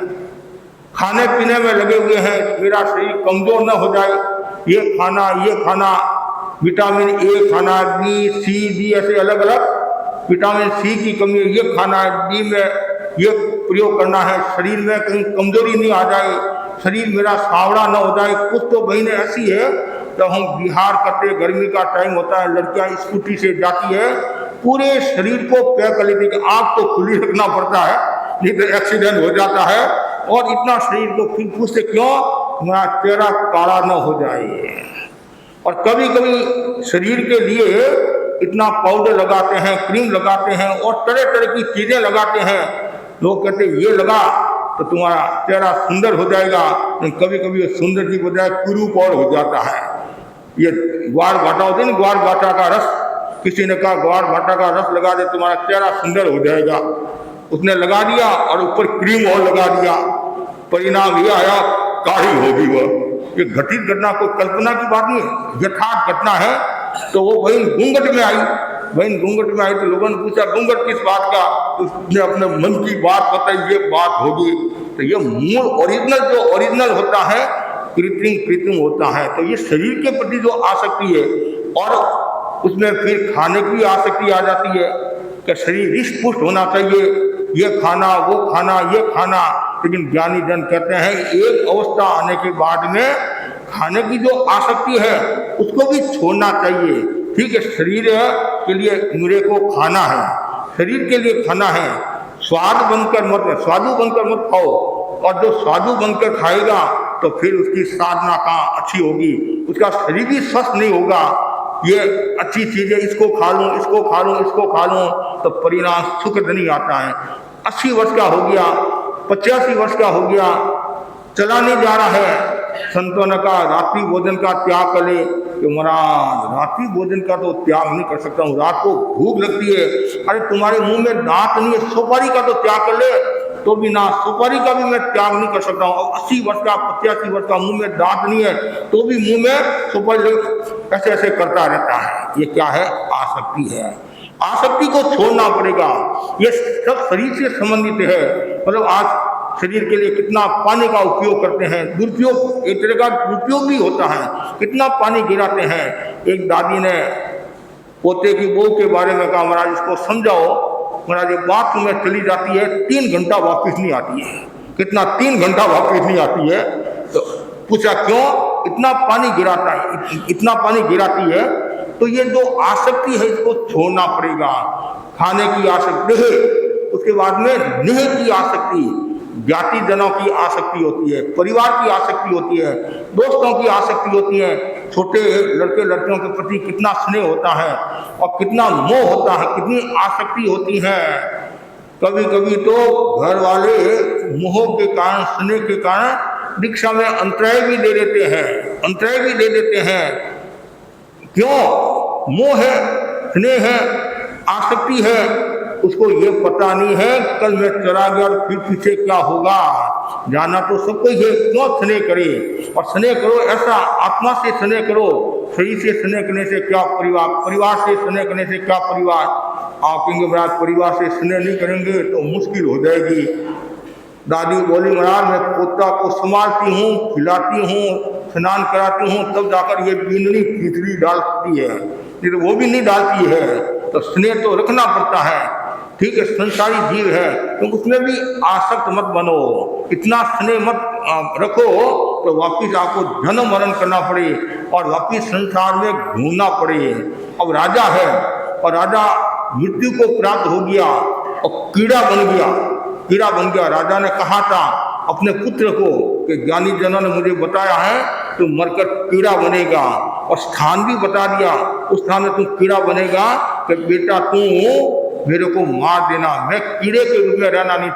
खाने पीने में लगे हुए हैं, मेरा शरीर कमजोर न हो जाए, ये खाना, विटामिन ए खाना, बी, सी, डी, ऐसे अलग अलग विटामिन सी की कमी है, ये खाना है, डी में ये प्रयोग करना है, शरीर में कहीं कमजोरी नहीं आ जाए, शरीर मेरा सावड़ा न हो जाए। कुछ तो बहनें ऐसी है, जब हम बिहार करते, गर्मी का टाइम होता है, लड़कियां स्कूटी से जाती है, पूरे शरीर को पैक कर लेती है, आग तो खुली रखना पड़ता है, नहीं तो एक्सीडेंट हो जाता है। और इतना शरीर को फिर पूछते क्यों, मेरा चेहरा काला न हो जाए। और कभी कभी शरीर के लिए इतना पाउडर लगाते हैं, क्रीम लगाते हैं और तरह तरह की चीजें लगाते हैं। लोग कहते हैं ये लगा तो तुम्हारा चेहरा सुंदर हो जाएगा, कभी कभी सुंदर की बजाय कुरूप और हो जाता है। ये ग्वार भाटा होते हैं, ग्वार भाटा का रस, किसी ने कहा ग्वार भाटा का रस लगा दे तुम्हारा चेहरा सुंदर हो जाएगा, उसने लगा दिया और ऊपर क्रीम और लगा दिया, परिणाम यह आया काली होगी वह। ये घटित घटना कोई कल्पना की बात नहीं है, यथार्थ घटना है। तो वो बहन घूंघट में आई, तो लोगों ने पूछा घूंघट किस बात का, तो उसने अपने मन की बात बताई, ये बात होगी। तो ये मूल ओरिजिनल होता है, कृत्रिम होता है। तो ये शरीर के प्रति जो आसक्ति है, और उसमें फिर खाने की आसक्ति आ जाती है कि शरीर रिष्ट पुष्ट होना चाहिए, ये खाना वो खाना ये खाना। लेकिन ज्ञानी जन कहते हैं एक अवस्था आने के बाद में खाने की जो आसक्ति है उसको भी छोड़ना चाहिए। ठीक है, शरीर के लिए मेरे को खाना है, शरीर के लिए खाना है, स्वादु बनकर मत खाओ। और जो स्वादु बनकर खाएगा तो फिर उसकी साधना कहाँ अच्छी होगी, उसका शरीर भी स्वस्थ नहीं होगा। ये अच्छी चीजें इसको खा लूं तो परिणाम सुख नहीं आता है। 80 वर्ष का हो गया, 85 वर्ष का हो गया, चला नहीं जा रहा है, संतों ने कहा रात्रि भोजन का त्याग कर ले। कि महाराज रात्रि भोजन का तो त्याग नहीं कर सकता हूँ, रात को भूख लगती है। अरे तुम्हारे मुंह में दांत नहीं है, सुपारी का तो त्याग कर ले, तो भी ना सुपारी का भी मैं त्याग नहीं कर सकता हूँ। 80 वर्ष का 85 वर्ष का मुंह में दांत नहीं है, तो भी मुंह में सुपारी ऐसे ऐसे करता रहता है। ये क्या है? आसक्ति है। आसक्ति को छोड़ना पड़ेगा। ये सब शरीर से संबंधित है। मतलब आज शरीर के लिए कितना पानी का उपयोग करते हैं, दुरुपयोग, एक तरह का दुरुपयोग भी होता है, कितना पानी गिराते हैं। एक दादी ने पोते की बहू के बारे में कहा, महाराज इसको समझाओ, महाराज ये बाथरूम में चली जाती है 3 घंटा वापस नहीं आती है। कितना? 3 घंटा वापस नहीं आती है। तो पूछा क्यों? इतना पानी गिराता है, इतना पानी गिराती है। तो ये जो आसक्ति है इसको छोड़ना पड़ेगा। खाने की आसक्ति, उसके बाद में नेह की आसक्ति, ज्ञाति जनों की आसक्ति होती है, परिवार की आसक्ति होती है, दोस्तों की आसक्ति होती है। छोटे लड़के लड़कियों के प्रति कितना स्नेह होता है और कितना मोह होता है, कितनी आसक्ति होती है। कभी कभी तो घर वाले मोह के कारण, स्नेह के कारण दीक्षा में अंतराय भी दे देते हैं। क्यों? मोह है, स्नेह है, आसक्ति है, उसको ये पता नहीं है कल मैं चला गया और फिर पीछे क्या होगा। जाना तो सबको ही है, क्यों स्नेह करे? और स्नेह करो ऐसा, आत्मा से स्नेह करो। शरीर से स्नेह करने से क्या परिवार, परिवार से स्नेह करने से क्या परिवार। आप कहेंगे महाराज परिवार से स्नेह नहीं करेंगे तो मुश्किल हो जाएगी। दादी बोली महाराज मैं पोता को संभालती हूँ, खिलाती हूँ, स्नान कराती हूँ, तब जाकर ये बिंदनी खिचड़ी डालती है। नहीं तो वो भी नहीं डालती है। तो स्नेह तो रखना पड़ता है, ठीक है, संसारी जीव है तो उसमें भी आसक्त मत बनो, इतना स्नेह मत रखो तो वापिस आपको जन्म मरण करना पड़े और वापिस संसार में घूमना पड़े। अब राजा है और राजा मृत्यु को प्राप्त हो गया और कीड़ा बन गया। राजा ने कहा था अपने पुत्र को कि ज्ञानी जनों ने मुझे बताया है तू मरकर कीड़ा बनेगा, और स्थान भी बता दिया उस स्थान में तू कीड़ा बनेगा कि बेटा तू मेरे को मार देना, मैं कीड़े के रूप में रहना नहीं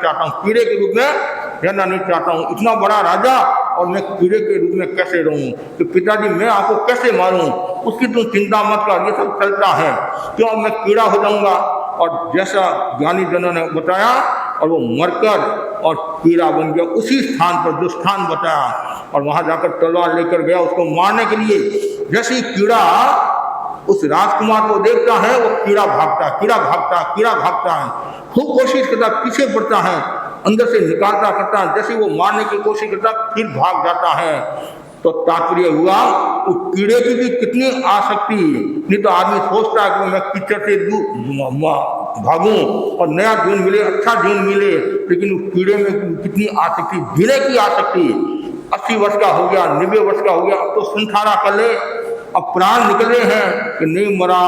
चाहता हूँ, इतना बड़ा राजा और मैं कीड़े के रूप में कैसे रहूं, तो पिताजी मैं आपको कैसे मारूं, उसकी तुम चिंता मत कर, ये सब चलता है, क्यों मैं कीड़ा हो जाऊंगा। और जैसा ज्ञानी जनों ने बताया और वो मरकर और कीड़ा बन गया उसी स्थान पर जो स्थान बताया, और वहां जाकर तलवार लेकर गया उसको मारने के लिए। जैसे ही कीड़ा उस राजकुमार को देखता है वो कीड़ा भागता है, खूब कोशिश करता, पीछे पड़ता है, अंदर से निकालता करता है, जैसे वो मारने की कोशिश करता फिर भाग जाता है। तो तात्पर्य हुआ उस कीड़े की भी कितनी आसक्ति, नहीं तो आदमी सोचता है कि मैं कीचड़ से भागूं और नया जीवन मिले, अच्छा जीवन मिले, लेकिन उस कीड़े में कितनी आसक्ति, जीने की आसक्ति। 80 वर्ष का हो गया, 90 वर्ष का हो गया, अब तो संसारा कर ले, अब प्राण निकले हैं कि नहीं मरा,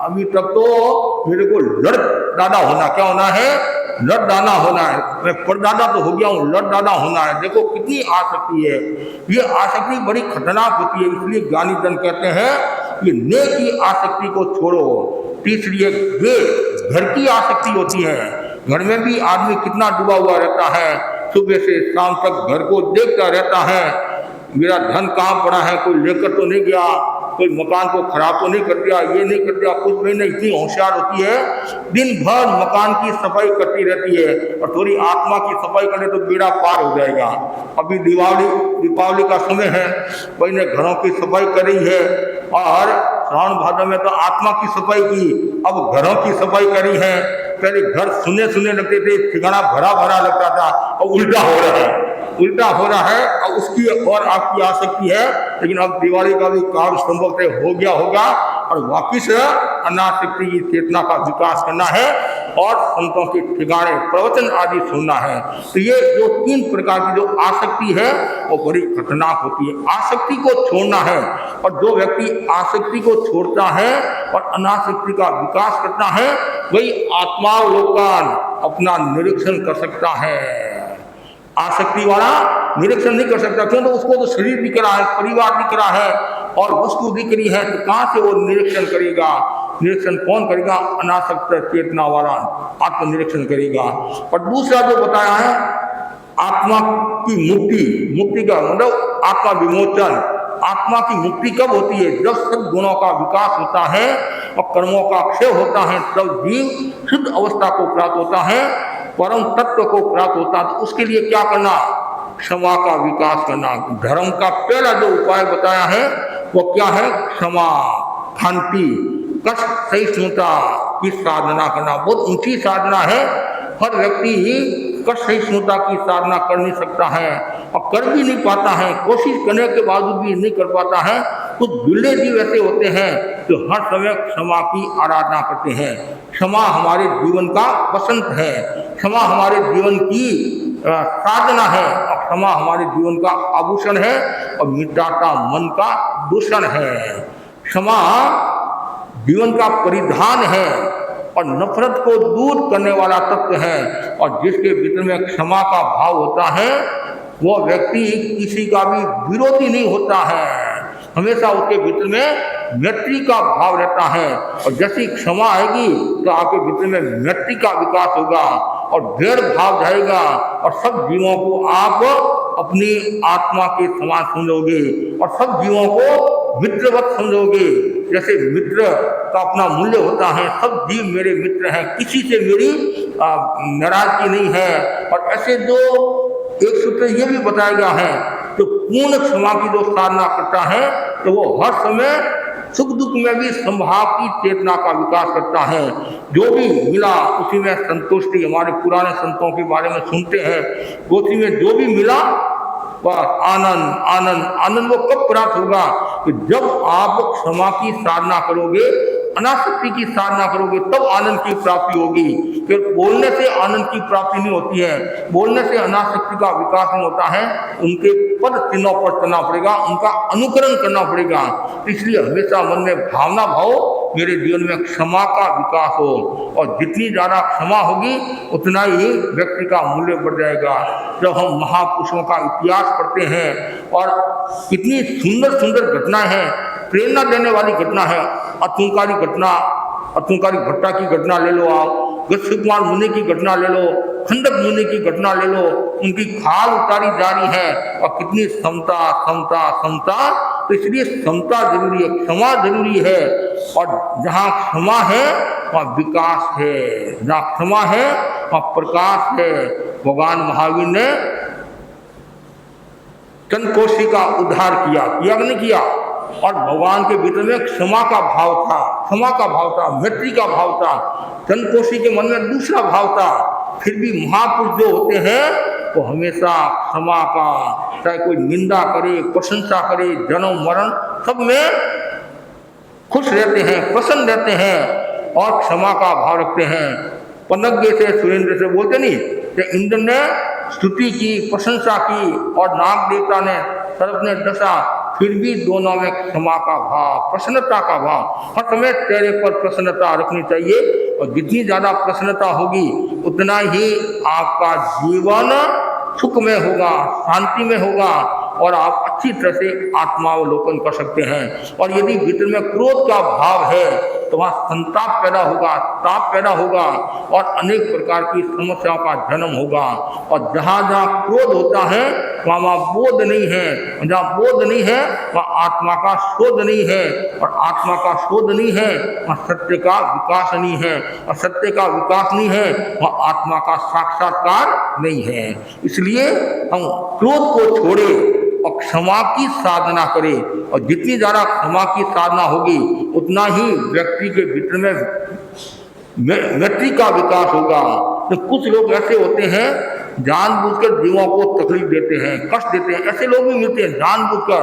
अभी तक तो मेरे को लड़दादा होना, क्या होना है, लड़दाना होना है, मैं परदादा तो हो गया हूँ, लड़दादा होना है। देखो कितनी आसक्ति है, ये आसक्ति बड़ी खतरनाक होती है, इसलिए ज्ञानी जन कहते हैं कि नेक की आसक्ति को छोड़ो। तीसरी एक घर की आसक्ति होती है, घर में भी आदमी कितना डूबा हुआ रहता है, सुबह से शाम तक घर को देखता रहता है, मेरा धन कहाँ पड़ा है, कोई लेकर तो नहीं गया, कोई मकान को खराब तो नहीं कर दिया, ये नहीं कर दिया, कुछ भी नहीं। इतनी होशियार होती है, दिन भर मकान की सफाई करती रहती है, और थोड़ी आत्मा की सफाई करे तो बेड़ा पार हो जाएगा। अभी दीपावली का समय है, कोई ने घरों की सफाई करी है, और श्रावण भादव में तो आत्मा की सफाई की, अब घरों की सफाई करी है। पहले घर सुने लगते थे, ठिकाना भरा लगता था, और उल्टा हो रहा है और उसकी और आपकी आसक्ति है। लेकिन अब दिवाली का भी कार्य संभवतः हो गया होगा, और वापिस अनासक्ति की चेतना का विकास करना है और संतों के ठिकाने प्रवचन आदि सुनना है। तो ये जो 3 प्रकार की जो आसक्ति है वो बड़ी खतरनाक होती है, आसक्ति को छोड़ना है। और जो व्यक्ति आसक्ति को छोड़ता है और अनासक्ति का विकास करता है वही आत्मावलोकन अपना निरीक्षण कर सकता है। आसक्ति वाला निरीक्षण नहीं कर सकता, क्यों, तो उसको तो शरीर दिख रहा है, परिवार दिख रहा है और वस्तु दिख रही है, तो कहाँ से वो निरीक्षण करेगा। निरीक्षण कौन करेगा, अनासक्त चेतना वाला आत्मनिरीक्षण करेगा। और दूसरा जो बताया है आत्मा की मुक्ति का मतलब आत्मा विमोचन। आत्मा की मुक्ति कब होती है, जब सब गुणों का विकास होता है और कर्मों का क्षय होता है, तब जीव शुद्ध अवस्था को प्राप्त होता है, परम तत्व को प्राप्त होता है। तो उसके लिए क्या करना, क्षमा का विकास करना। धर्म का पहला जो उपाय बताया है वो क्या है, क्षमा, शांति, कष्ट सहिष्णुता की साधना करना। बहुत ऊंची साधना है, हर व्यक्ति कष्ट सहिष्णुता की साधना कर नहीं सकता है और कर भी नहीं पाता है, कोशिश करने के बावजूद भी नहीं कर पाता है। कुछ बिल्ले जीव ऐसे होते हैं जो हर समय क्षमा की आराधना करते हैं। क्षमा हमारे जीवन का वसंत है, क्षमा हमारे जीवन की साधना है, और क्षमा हमारे जीवन का आभूषण है और मिटाता मन का दूषण है। क्षमा जीवन का परिधान है और नफरत को दूर करने वाला तत्व है। और जिसके भीतर में क्षमा का भाव होता है वो व्यक्ति किसी का भी विरोधी नहीं होता है, हमेशा उसके भीतर में मैत्री का भाव रहता है। और जैसी क्षमा आएगी तो आपके भीतर में मैत्री का विकास होगा और भेद भाव जाएगा और सब जीवों को आप अपनी आत्मा के समान समझोगे और सब जीवों को मित्रवत समझोगे। जैसे मित्र का अपना मूल्य होता है, सब जीव मेरे मित्र हैं, किसी से मेरी नाराजगी नहीं है। और ऐसे जो एक सूत्र ये भी बताया गया है, तो पूर्ण क्षमा की जो साधना करता है तो वो हर समय सुख दुख में भी संभाव की चेतना का विकास करता है। जो भी मिला उसी में संतुष्टि, हमारे पुराने संतों के बारे में सुनते हैं, उसी में जो भी मिला वह आनंद आनंद आनंद वो कब प्राप्त होगा कि जब आप क्षमा की साधना करोगे, अनासक्ति की साधना करोगे, तब आनंद की प्राप्ति होगी। फिर बोलने से आनंद की प्राप्ति नहीं होती है, बोलने से अनासक्ति का विकास नहीं होता है। उनके पद चिन्हों पर चलना पड़ेगा, उनका अनुकरण करना पड़ेगा। इसलिए हमेशा मन में भावना भाव मेरे जीवन में क्षमा का विकास हो, और जितनी ज्यादा क्षमा होगी उतना ही व्यक्ति का मूल्य बढ़ जाएगा। जब हम महापुरुषों का इतिहास पढ़ते हैं और कितनी सुंदर सुंदर घटनाएं हैं, प्रेरणा देने वाली घटना है। अतुंकारी घटना, अतुंकारी भट्टा की घटना ले लो, आप गच्छु कुमार मुनि की घटना ले लो, खंडक मुनि की घटना ले लो, उनकी खाल उतारी जा रही है, और कितनी समता समता समता। तो इसलिए समता जरूरी है, क्षमा जरूरी है, और जहाँ क्षमा है वहाँ विकास है, जहाँ क्षमा है वहाँ प्रकाश है। भगवान महावीर ने चंद्रकोशी का उद्धार किया कि नहीं किया, और भगवान के भीतर में क्षमा का भाव था, क्षमा का भाव था, मैत्री का भाव था। चंद्रकोशी के मन में दूसरा भाव था। फिर भी महापुरुष जो होते हैं वो हमेशा क्षमा का, चाहे कोई निंदा करे, प्रशंसा करे, जन्म मरण सब में खुश रहते हैं, प्रसन्न रहते हैं, और क्षमा का भाव रखते हैं। पनग्गे से सुरेंद्र से बोलते नहीं कि इंद्र ने स्तुति की, प्रशंसा की, और नाग देवता ने सर्प ने डसा, फिर भी दोनों में क्षमा का भाव, प्रसन्नता का भाव। हर समय चेहरे पर प्रसन्नता रखनी चाहिए, और जितनी ज्यादा प्रसन्नता होगी उतना ही आपका जीवन सुख में होगा, शांति में होगा, और आप अच्छी तरह से आत्मावलोकन कर सकते हैं। और यदि भीतर में क्रोध का भाव है तो वहाँ संताप पैदा होगा, ताप पैदा होगा, और अनेक प्रकार की समस्याओं का जन्म होगा। और जहाँ जहाँ क्रोध होता है वहाँ वहाँ बोध नहीं है, जहाँ बोध नहीं है वहाँ आत्मा का शोध नहीं है, और आत्मा का शोध नहीं है वहाँ सत्य का विकास नहीं है, और सत्य का विकास नहीं है वहाँ आत्मा का साक्षात्कार नहीं है। इसलिए हम क्रोध को छोड़े और क्षमा की साधना करें, और जितनी ज्यादा क्षमा की साधना होगी उतना ही व्यक्ति के भीतर में मैत्री का विकास होगा। तो कुछ लोग ऐसे होते हैं जानबूझकर जीवों को तकलीफ देते हैं, कष्ट देते हैं, ऐसे लोग भी मिलते हैं जानबूझकर।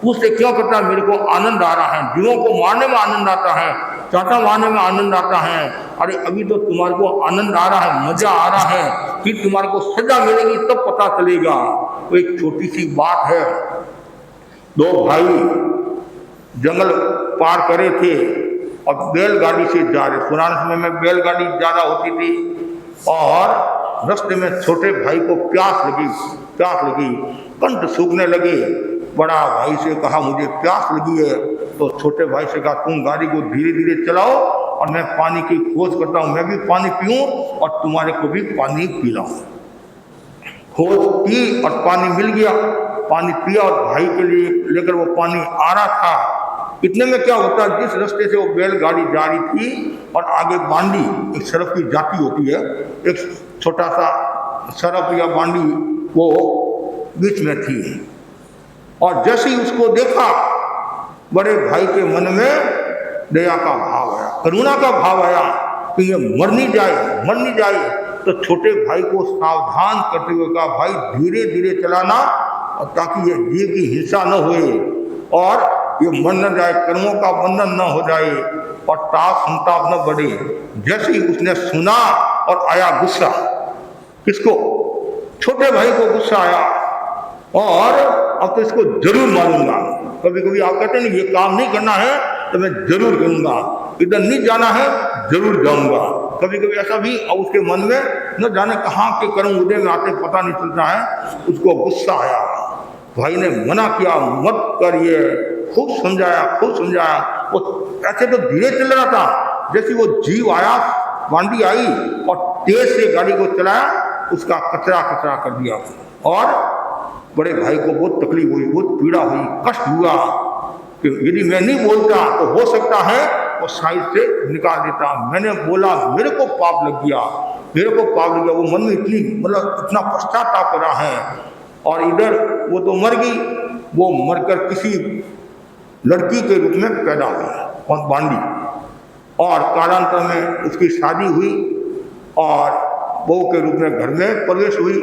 पूछते क्यों करता है, मेरे को आनंद आ रहा है, जीवों को मारने में आनंद आता है, चाटा मारने में आनंद आता है। अरे अभी तो तुम्हारे को आनंद आ रहा है, मजा आ रहा है, फिर तुम्हारे को सजा मिलेगी तब पता चलेगा। तो एक छोटी सी बात है, दो भाई जंगल पार करे थे और बैलगाड़ी से जा रहे। पुराने समय में बैलगाड़ी ज्यादा होती थी, और रास्ते में छोटे भाई को प्यास लगी, कंठ सूखने लगे। बड़ा भाई से कहा मुझे प्यास लगी है, तो छोटे भाई से कहा तुम गाड़ी को धीरे धीरे चलाओ और मैं पानी की खोज करता हूँ, मैं भी पानी पीऊँ और तुम्हारे को भी पानी पिलाऊं। खोज की और पानी मिल गया, पानी पिया, और भाई के लिए लेकर वो पानी आ रहा था। इतने में क्या होता, जिस रास्ते से वो बैलगाड़ी जा रही थी और आगे बांडी, एक सरफ की जाति होती है, एक छोटा सा सरफ या बांडी वो बीच में थी, और जैसे ही उसको देखा बड़े भाई के मन में दया का भाव आया, करुणा का भाव आया कि ये मर नहीं जाए। तो छोटे भाई को सावधान करते हुए कहा भाई धीरे धीरे चलाना, और ताकि ये जीव की हिंसा न होए और ये मर न जाए, कर्मों का बंधन न हो जाए और ताप संताप न बढ़े। जैसे ही उसने सुना और आया गुस्सा, किसको? छोटे भाई को गुस्सा आया, और अब तो इसको जरूर मारूंगा। कभी कभी आप कहते हैं ये काम नहीं करना है तो मैं जरूर करूंगा, इधर नहीं जाना है जरूर जाऊंगा। कभी कभी ऐसा भी, और उसके मन में न जाने कहाँ के कर्म उदय में आते पता नहीं चलता है। उसको गुस्सा आया, भाई ने मना किया मत करिए, खूब समझाया। वो ऐसे तो धीरे चल रहा था, जैसे वो जीव आया, बांडी आई और तेज से गाड़ी को चलाया, उसका कचरा कर दिया। और बड़े भाई को बहुत तकलीफ हुई, बहुत पीड़ा हुई, कष्ट हुआ कि यदि मैं नहीं बोलता तो हो सकता है वो साइड से निकाल देता। मैंने बोला, मेरे को पाप लग गया। वो मन में इतना पश्चाताप कर रहा है। और इधर वो तो मर गई, वो मरकर किसी लड़की के रूप में पैदा हुई और बांडी, और कालांतर में उसकी शादी हुई और बहू के रूप में घर में प्रवेश हुई।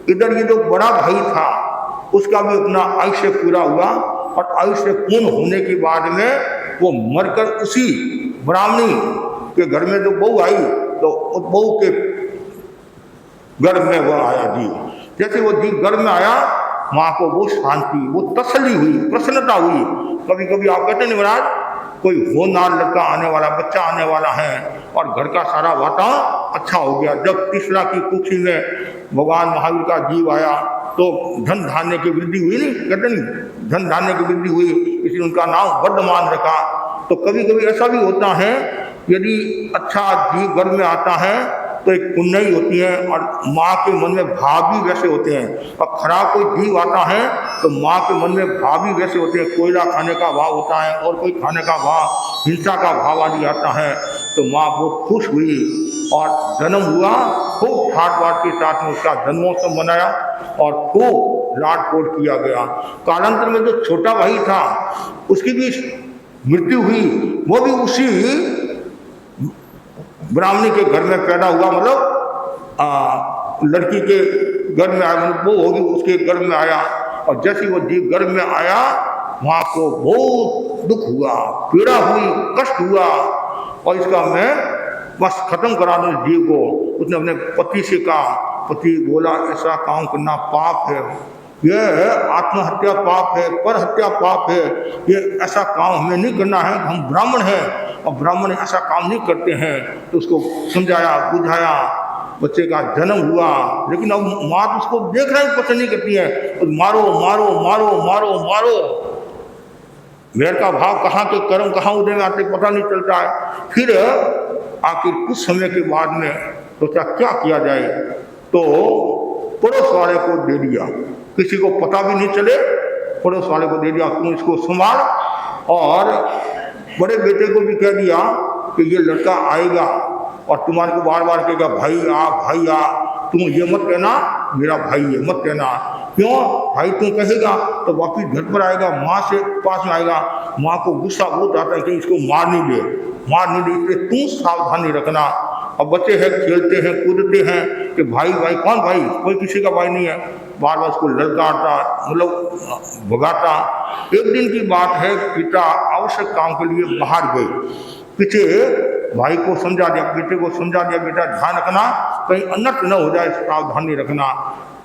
इधर ये जो बड़ा भाई था उसका भी अपना आयुष्य पूरा हुआ और आयुष्य पूर्ण होने के बाद में वो मरकर उसी ब्राह्मणी के घर में जो बहू आई तो उस बहू के गर्भ में वो आया जीव। जैसे वो जीव गर्भ में आया माँ को वो शांति, वो तसल्ली हुई, प्रसन्नता हुई। कभी कभी आप कहते नहीं महाराज कोई होनहार लड़का आने वाला, बच्चा आने वाला है और घर का सारा वातावरण अच्छा हो गया। जब तीसरा की कुक्षी में भगवान महावीर का जीव आया तो धन धान्य की वृद्धि हुई, नहीं कहते नहीं, धन धान्य की वृद्धि हुई, इसलिए उनका नाम वर्धमान रखा। तो कभी कभी ऐसा भी होता है यदि अच्छा जीव घर में आता है तो एक पुण्य ही होती है और माँ के मन में भाव भी वैसे होते हैं। और खराब कोई जीव आता है तो माँ के मन में भाव भी वैसे होते हैं। कोयला खाने का भाव होता है और कोई खाने का भाव, हिंसा का भाव आदि आता है तो माँ बहुत खुश हुई और जन्म हुआ। खूब ठाट बाट के साथ में उसका जन्मोत्सव मनाया और खूब लाड पोट किया गया। कालांतर में जो छोटा भाई था उसकी भी मृत्यु हुई, वो भी उसी ब्राह्मणी के घर में पैदा हुआ, मतलब लड़की के घर में आया, मतलब वो होगी उसके घर में आया। और जैसे वो जीव घर में आया वहाँ को बहुत दुख हुआ, पीड़ा हुई, कष्ट हुआ और इसका मैं बस खत्म करा दूँ जीव को। उसने अपने पति से कहा, पति बोला ऐसा काम करना पाप है, यह आत्महत्या पाप है, पर हत्या पाप है, ये ऐसा काम हमें नहीं करना है, हम ब्राह्मण हैं और ब्राह्मण ऐसा काम नहीं करते हैं। तो उसको समझाया बुझाया, बच्चे का जन्म हुआ। लेकिन अब माँ तो उसको देख रहा है, पसंद नहीं करती है, तो मारो मारो मारो मारो मारो। वैर का भाव कहाँ के कर्म कहाँ उदय में आते पता नहीं चलता है। फिर आखिर कुछ समय के बाद में सोचा क्या किया जाए, तो पड़ोस वाले को दे दिया, किसी को पता भी नहीं चले, पड़ोस वाले को दे दिया, तुम इसको संभाल। और बड़े बेटे को भी कह दिया कि ये लड़का आएगा और तुम्हारे को बार बार कहेगा भाई आ, तुम ये मत कहना मेरा भाई है, मत कहना। क्यों भाई तुम कहेगा तो वापिस घर पर आएगा, माँ से पास में आएगा, माँ को गुस्सा बहुत आता है कि इसको मार नहीं दे, इसलिए तुम सावधानी रखना। अब बच्चे हैं, खेलते हैं कूदते हैं कि भाई भाई, कौन भाई, कोई किसी का भाई नहीं है, बार बार उसको ललकारता, मतलब भगाता। एक दिन की बात है, पिता आवश्यक काम के लिए बाहर गए, पीछे भाई को समझा दिया, बेटे को समझा दिया, बेटा ध्यान रखना कहीं अनर्थ न हो जाए, सावधानी रखना।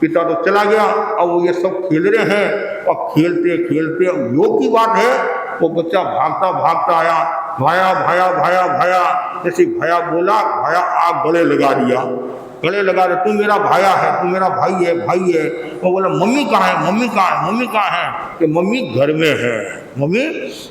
पिता तो चला गया। अब वो ये सब खेल रहे हैं और खेलते खेलते योग की बात है, वो बच्चा भागता भागता आया, भाया भाया भाया भाया, जैसे भाया बोला, भाया आग गले लगा दिया, गले लगा रहे, तू मेरा भाया है, तू मेरा भाई है, भाई है। वो बोला मम्मी कहाँ है, मम्मी कहाँ है, मम्मी कहाँ है, कि मम्मी घर में है। मम्मी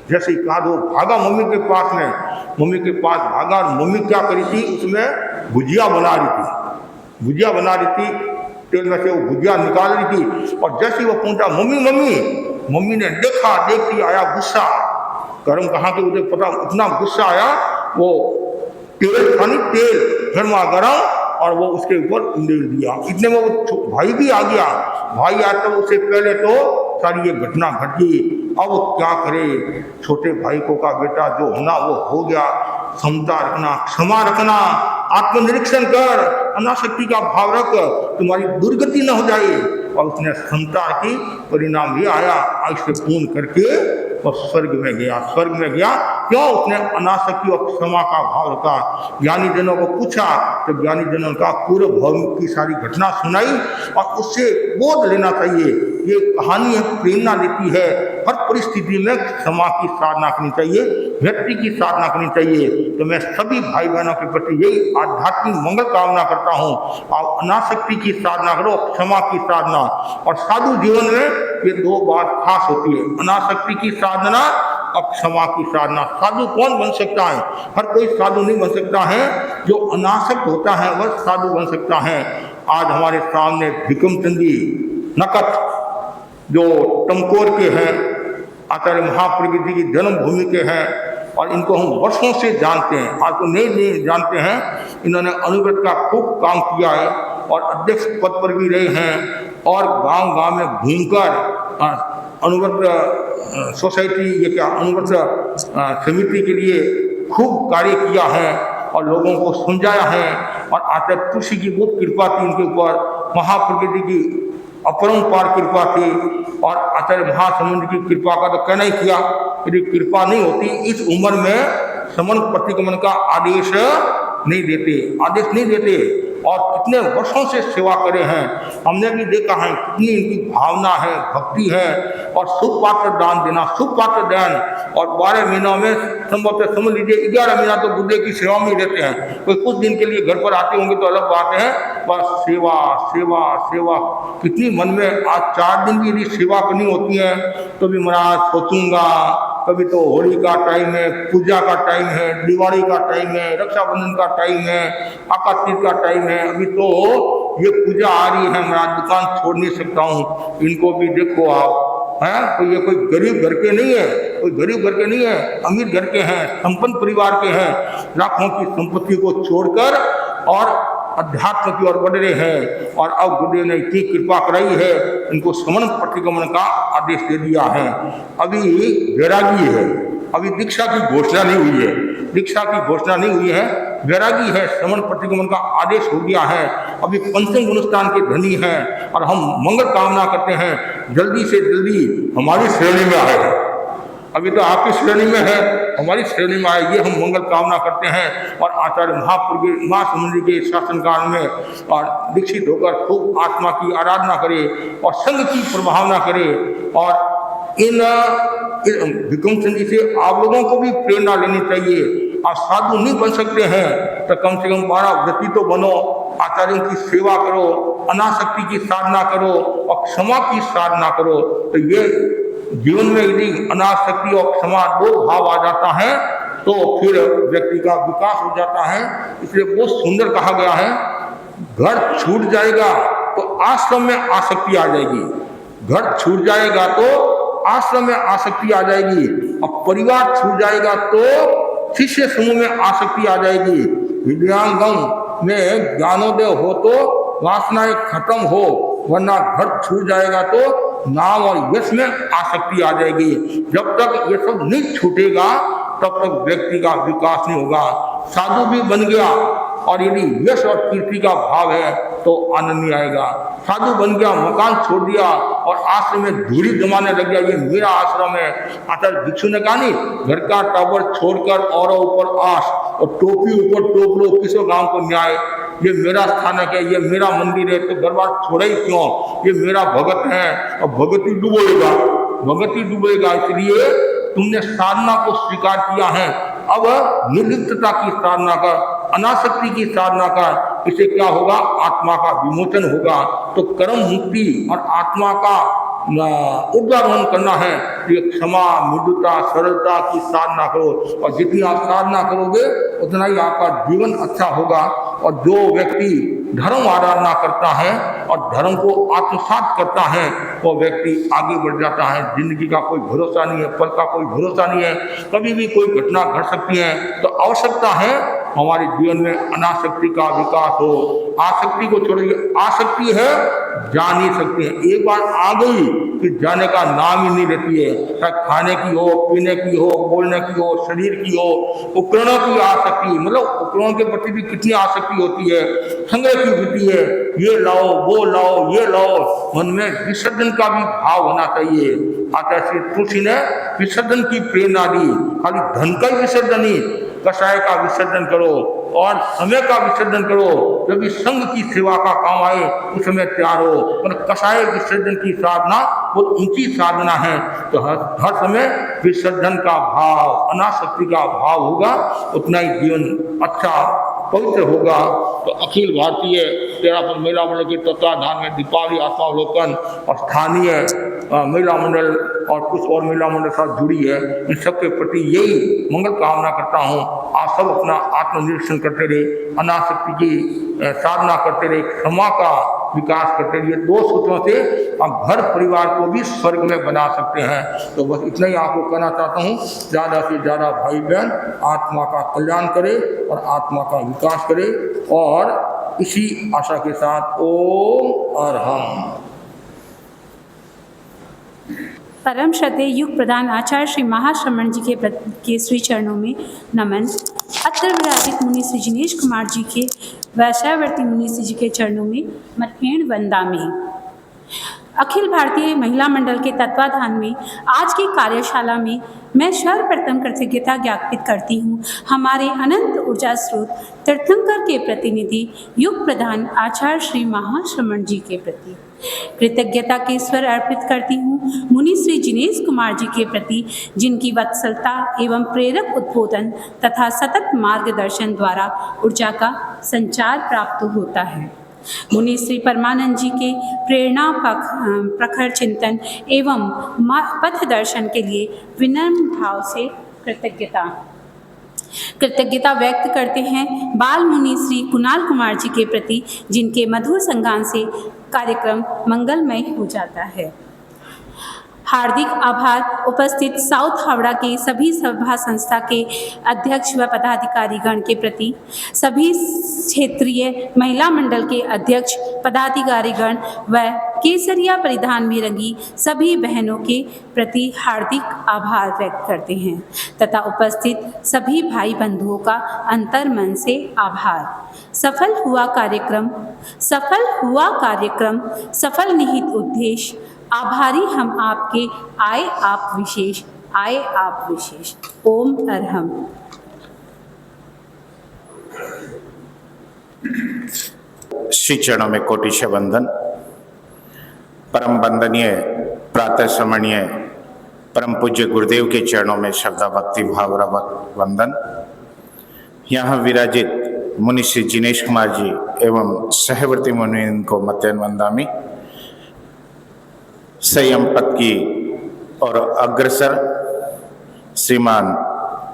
जैसे कहा तो भागा मम्मी के पास में, मम्मी के पास भागा और मम्मी क्या करी थी, उसमें भुजिया बना रही थी, भुजिया बना रही थी, तेल में से वो भुजिया निकाल रही थी। और जैसे वो पहुंचा मम्मी मम्मी, मम्मी ने देखा, देखती आया गुस्सा, गर्म कहाँ के उधर पता, इतना गुस्सा आया, वो तेल था नहीं, तेल गर्मा गर्म, और वो उसके ऊपर उंडेल दिया। इतने में वो भाई भी आ गया, भाई आया तो उससे पहले तो सारी ये घटना घट गई। अब क्या करे, छोटे भाई को का बेटा जो होना वो हो गया, समता रखना, क्षमा रखना, आत्मनिरीक्षण कर, अनासक्ति का भाव रख, तुम्हारी दुर्गति न हो जाए। और उसने क्षमता की, परिणाम ये आया, आयुष्य पूर्ण करके और स्वर्ग में गया, स्वर्ग में गया। क्यों? उसने अनासक्ति और क्षमा का भाव रखा। ज्ञानी जनों को पूछा तो ज्ञानी जनों का पूर्व भव की सारी घटना सुनाई और उससे बोध लेना चाहिए। ये कहानी है, प्रेरणा देती है, हर परिस्थिति में क्षमा की साधना करनी चाहिए, व्यक्ति की साधना करनी चाहिए। तो मैं सभी भाई बहनों के प्रति यही आध्यात्मिक मंगल कामना करता हूँ। आप अनासक्ति की साधना करो, क्षमा की साधना। और साधु जीवन में ये दो बात खास होती है, अनासक्ति की साधना और क्षमा की साधना। साधु कौन बन सकता है? हर कोई साधु नहीं बन सकता है, जो अनासक्त होता है वह साधु बन सकता है। आज हमारे सामने भिकम चंदी नकट जो टमकोर के हैं, आचार्य महाप्रज्ञ जी की जन्मभूमि के हैं, और इनको हम वर्षों से जानते हैं, आज तो नहीं जानते हैं। इन्होंने अनुव्रत का खूब काम किया है और अध्यक्ष पद पर भी रहे हैं, और गांव गांव में घूमकर अनुव्रत सोसाइटी, ये क्या अनुव्रत समिति के लिए खूब कार्य किया है और लोगों को समझाया है। और आचार्य तुलसी की बहुत कृपा थी इनके ऊपर, महाप्रज्ञ जी की अपरंपार कृपा थी। और आचार्य महासमुद्र की कृपा का तो कहना ही किया। यदि कृपा नहीं होती इस उम्र में समन प्रतिगमन का आदेश नहीं देते। और कितने वर्षों से सेवा करे हैं, हमने भी देखा है कितनी इनकी भावना है, भक्ति है। और सुपात्र दान देना, सुपात्र दान। और 12 महीनों में संभवतः समझ लीजिए 11 महीना तो बुद्धे की सेवा में ही रहते हैं। कोई कुछ दिन के लिए घर पर आते होंगे तो अलग बात है, बस सेवा सेवा सेवा। कितनी मन में आज 4 दिन भी यदि सेवा करनी होती है तो भी महाराज सोचूंगा। कभी तो होली का टाइम है, पूजा का टाइम है, दिवाली का टाइम है, रक्षाबंधन का टाइम है, आकाश का टाइम है। अभी तो ये पूजा आ रही है, मैं दुकान छोड़ नहीं सकता हूँ। इनको भी देखो आप, हैं तो ये कोई गरीब घर के नहीं है, कोई गरीब घर के नहीं है, अमीर घर के हैं, संपन्न परिवार के हैं। लाखों की संपत्ति को छोड़कर और अध्यात्म की ओर बढ़ रहे हैं। और अब गुरुदेव ने इतनी कृपा कराई है, इनको समन प्रतिगमन का आदेश दे दिया है। अभी वैरागी है, अभी दीक्षा की घोषणा नहीं हुई है, दीक्षा की घोषणा नहीं हुई है, वैरागी है, समन प्रतिगमन का आदेश हो गया है। अभी पंचम गुणस्थान के धनी हैं और हम मंगल कामना करते हैं जल्दी से जल्दी हमारी श्रेणी में आए। अभी तो आपकी श्रेणी में है, हमारी श्रेणी में आए, ये हम मंगल कामना करते हैं। और आचार्य महासमुद्र के शासन काल में और दीक्षित होकर खूब आत्मा की आराधना करे और संघ की प्रभावना करे। और इन विक्रम सिंह जी से आप लोगों को भी प्रेरणा लेनी चाहिए। आप साधु नहीं बन सकते हैं तो कम से कम 12 व्रती तो बनो, आचार्यों की सेवा करो, अनासक्ति की साधना करो और क्षमा की साधना करो। तो ये जीवन में यदि अनासक्ति और क्षमा 2 भाव आ जाता है तो फिर व्यक्ति का विकास हो जाता है। इसलिए बहुत सुंदर कहा गया है, घर छूट जाएगा तो आश्रम में आसक्ति आ जाएगी। घर छूट जाएगा तो आश्रम में आसक्ति आ जाएगी। और परिवार छूट जाएगा तो शिष्य समूह में आसक्ति आ जाएगी। विद्यांगम में ज्ञानोदय हो तो वासनाएं खत्म हो, वरना घर छूट जाएगा तो नाम और यश में आसक्ति आ जाएगी। जब तक ये सब नहीं छूटेगा तब तक व्यक्ति का विकास नहीं होगा। साधु भी बन गया और यदि यश और कीर्ति का भाव है तो आनंद नहीं आएगा। साधु बन गया, मकान छोड़ दिया और आश्रम में धूरी जमाने लग गया, ये मेरा आश्रम है। आचार्य भिक्षु ने कहा नहीं, घर का टावर छोड़कर और ऊपर आस और टोपी ऊपर टोप लो, किसो गांव को न्याय। ये मेरा स्थानक है, ये मेरा मंदिर है, तो घर बार छोड़ा ही क्यों? ये मेरा भगत है और भगती डूबेगा, भगती डूबेगा। इसलिए तुमने साधना को स्वीकार किया है, अब निर्लिप्तता की साधना कर, अनासक्ति की साधना कर। इससे क्या होगा? आत्मा का विमोचन होगा। तो कर्म मुक्ति और आत्मा का उद्धारण करना है। ये क्षमा, मृदुता, सरलता की साधना करो और जितनी आप साधना करोगे उतना ही आपका जीवन अच्छा होगा। और जो व्यक्ति धर्म आराधना करता है और धर्म को आत्मसात करता है वो व्यक्ति आगे बढ़ जाता है। जिंदगी का कोई भरोसा नहीं है, पल का कोई भरोसा नहीं है, कभी भी कोई घटना घट सकती है। तो आवश्यकता है हमारे जीवन में अनासक्ति का विकास हो। आसक्ति को छोड़िए, आसक्ति है जा नहीं सकते हैं। एक बार आ गई कि जाने का नाम ही नहीं रहती है। चाहे खाने की हो, पीने की हो, बोलने की हो, शरीर की हो, उपकरणों की आसक्ति, मतलब उपकरणों के प्रति भी कितनी आसक्ति होती है, संग्रह की वृत्ति है, ये लाओ, वो लाओ, ये लाओ। मन में विसर्जन का भी भाव होना चाहिए। आचार्य श्री तुलसी ने विसर्जन की प्रेरणा दी। खाली धन का ही विसर्जन नहीं, कषाय का विसर्जन करो और समय का विसर्जन करो। जब भी संघ की सेवा का काम आए उस समय तैयार हो। मतलब कषाय विसर्जन की साधना बहुत ऊंची साधना है। तो हर समय विसर्जन का भाव, अनासक्ति का भाव होगा, उतना ही जीवन अच्छा पवित्र होगा। तो अखिल भारतीय तेरापुर महिला मंडल के तत्वाधान में दीपावली आत्मावलोकन और स्थानीय महिला मंडल और कुछ और महिला मंडल साथ जुड़ी है। इन सबके प्रति यही मंगल कामना करता हूँ। आप सब अपना आत्मनिरीक्षण करते रहे, अनासक्ति की साधना करते रहे, क्षमा का विकास करते रहिए। 2 सूत्रों से आप घर परिवार को भी स्वर्ग में बना सकते हैं। तो बस इतना ही आपको कहना चाहता हूँ। ज़्यादा से ज़्यादा भाई बहन आत्मा का कल्याण करे और आत्मा का विकास करे। और इसी आशा के साथ ओम अरहम। परम श्रद्धेय युग प्रधान आचार्य श्री महाश्रमण जी के श्री चरणों में नमन। अत्र विराजित मुनि श्री जिनेश कुमार जी के वैश्यावर्ती मुनि श्री जी के चरणों में मत्पेण वंदामि। अखिल भारतीय महिला मंडल के तत्वाधान में आज की कार्यशाला में मैं सर्वप्रथम कृतज्ञता ज्ञापित करती हूँ हमारे अनंत ऊर्जा स्रोत तीर्थंकर के प्रतिनिधि युग प्रधान आचार्य श्री महाश्रमण जी के प्रति। कृतज्ञता के स्वर अर्पित करती हूँ मुनि श्री जिनेश कुमार जी के प्रति, जिनकी वत्सलता एवं प्रेरक उद्बोधन तथा सतत मार्गदर्शन द्वारा ऊर्जा का संचार प्राप्त होता है। मुनि श्री परमानंद जी के प्रेरणा प्रखर चिंतन एवं पथ दर्शन के लिए विनम्र भाव से कृतज्ञता व्यक्त करते हैं बाल मुनि श्री कुणाल कुमार जी के प्रति, जिनके मधुर संगान से कार्यक्रम मंगलमय हो जाता है। हार्दिक आभार उपस्थित साउथ हावड़ा के सभी सभा संस्था के अध्यक्ष व पदाधिकारीगण के प्रति, सभी क्षेत्रीय महिला मंडल के अध्यक्ष पदाधिकारीगण व केसरिया परिधान में रंगी सभी बहनों के प्रति हार्दिक आभार व्यक्त करते हैं तथा उपस्थित सभी भाई बंधुओं का अंतर्मन से आभार। सफल हुआ कार्यक्रम, सफल निहित उद्देश्य, आभारी हम आपके, आए आप विशेष। ओम अरहम। श्री चरणों में कोटिश वंदन। परम वंदनीय प्रातः स्मरणीय परम पूज्य गुरुदेव के चरणों में श्रद्धा भक्ति भावपूर्वक वंदन। यहाँ विराजित मुनि श्री जिनेश कुमार जी एवं सहवर्ती मुनि को मत्यन वंदामी। संयम पद की और अग्रसर श्रीमान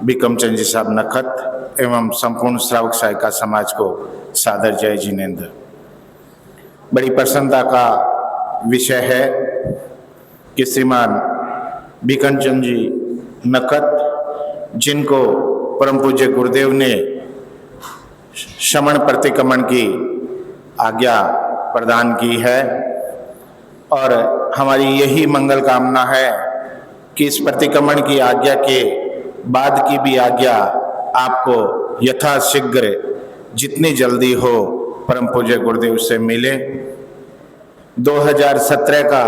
बिकमचंद जी साहब नखत एवं संपूर्ण श्रावक सहायिका समाज को सादर जय जिनेंद्र। बड़ी प्रसन्नता का विषय है कि श्रीमान बिकमचंद जी नखत, जिनको परम पूज्य गुरुदेव ने शमन प्रतिक्रमण की आज्ञा प्रदान की है और हमारी यही मंगल कामना है कि इस प्रतिक्रमण की आज्ञा के बाद की भी आज्ञा आपको यथाशीघ्र जितनी जल्दी हो परम पूज्य गुरुदेव से मिले। 2017 का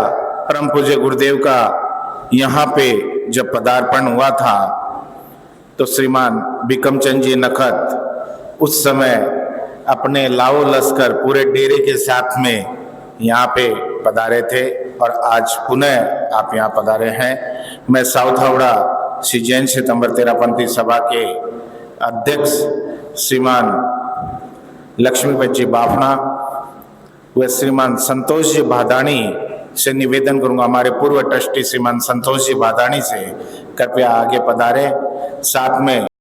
परम पूज्य गुरुदेव का यहाँ पे जब पदार्पण हुआ था तो श्रीमान बिकमचंद जी नखत उस समय अपने लाओ लश्कर पूरे डेरे के साथ में यहाँ पे पधारे थे और आज पुनः आप यहाँ पधारे हैं। मैं साउथ हावड़ा श्री जैन सितंबर तेरापंथी सभा के अध्यक्ष श्रीमान लक्ष्मीपत जी बाफना व श्रीमान संतोष जी भादानी से निवेदन करूंगा, हमारे पूर्व ट्रस्टी श्रीमान संतोष जी भादानी से कृपया आगे पधारे। साथ में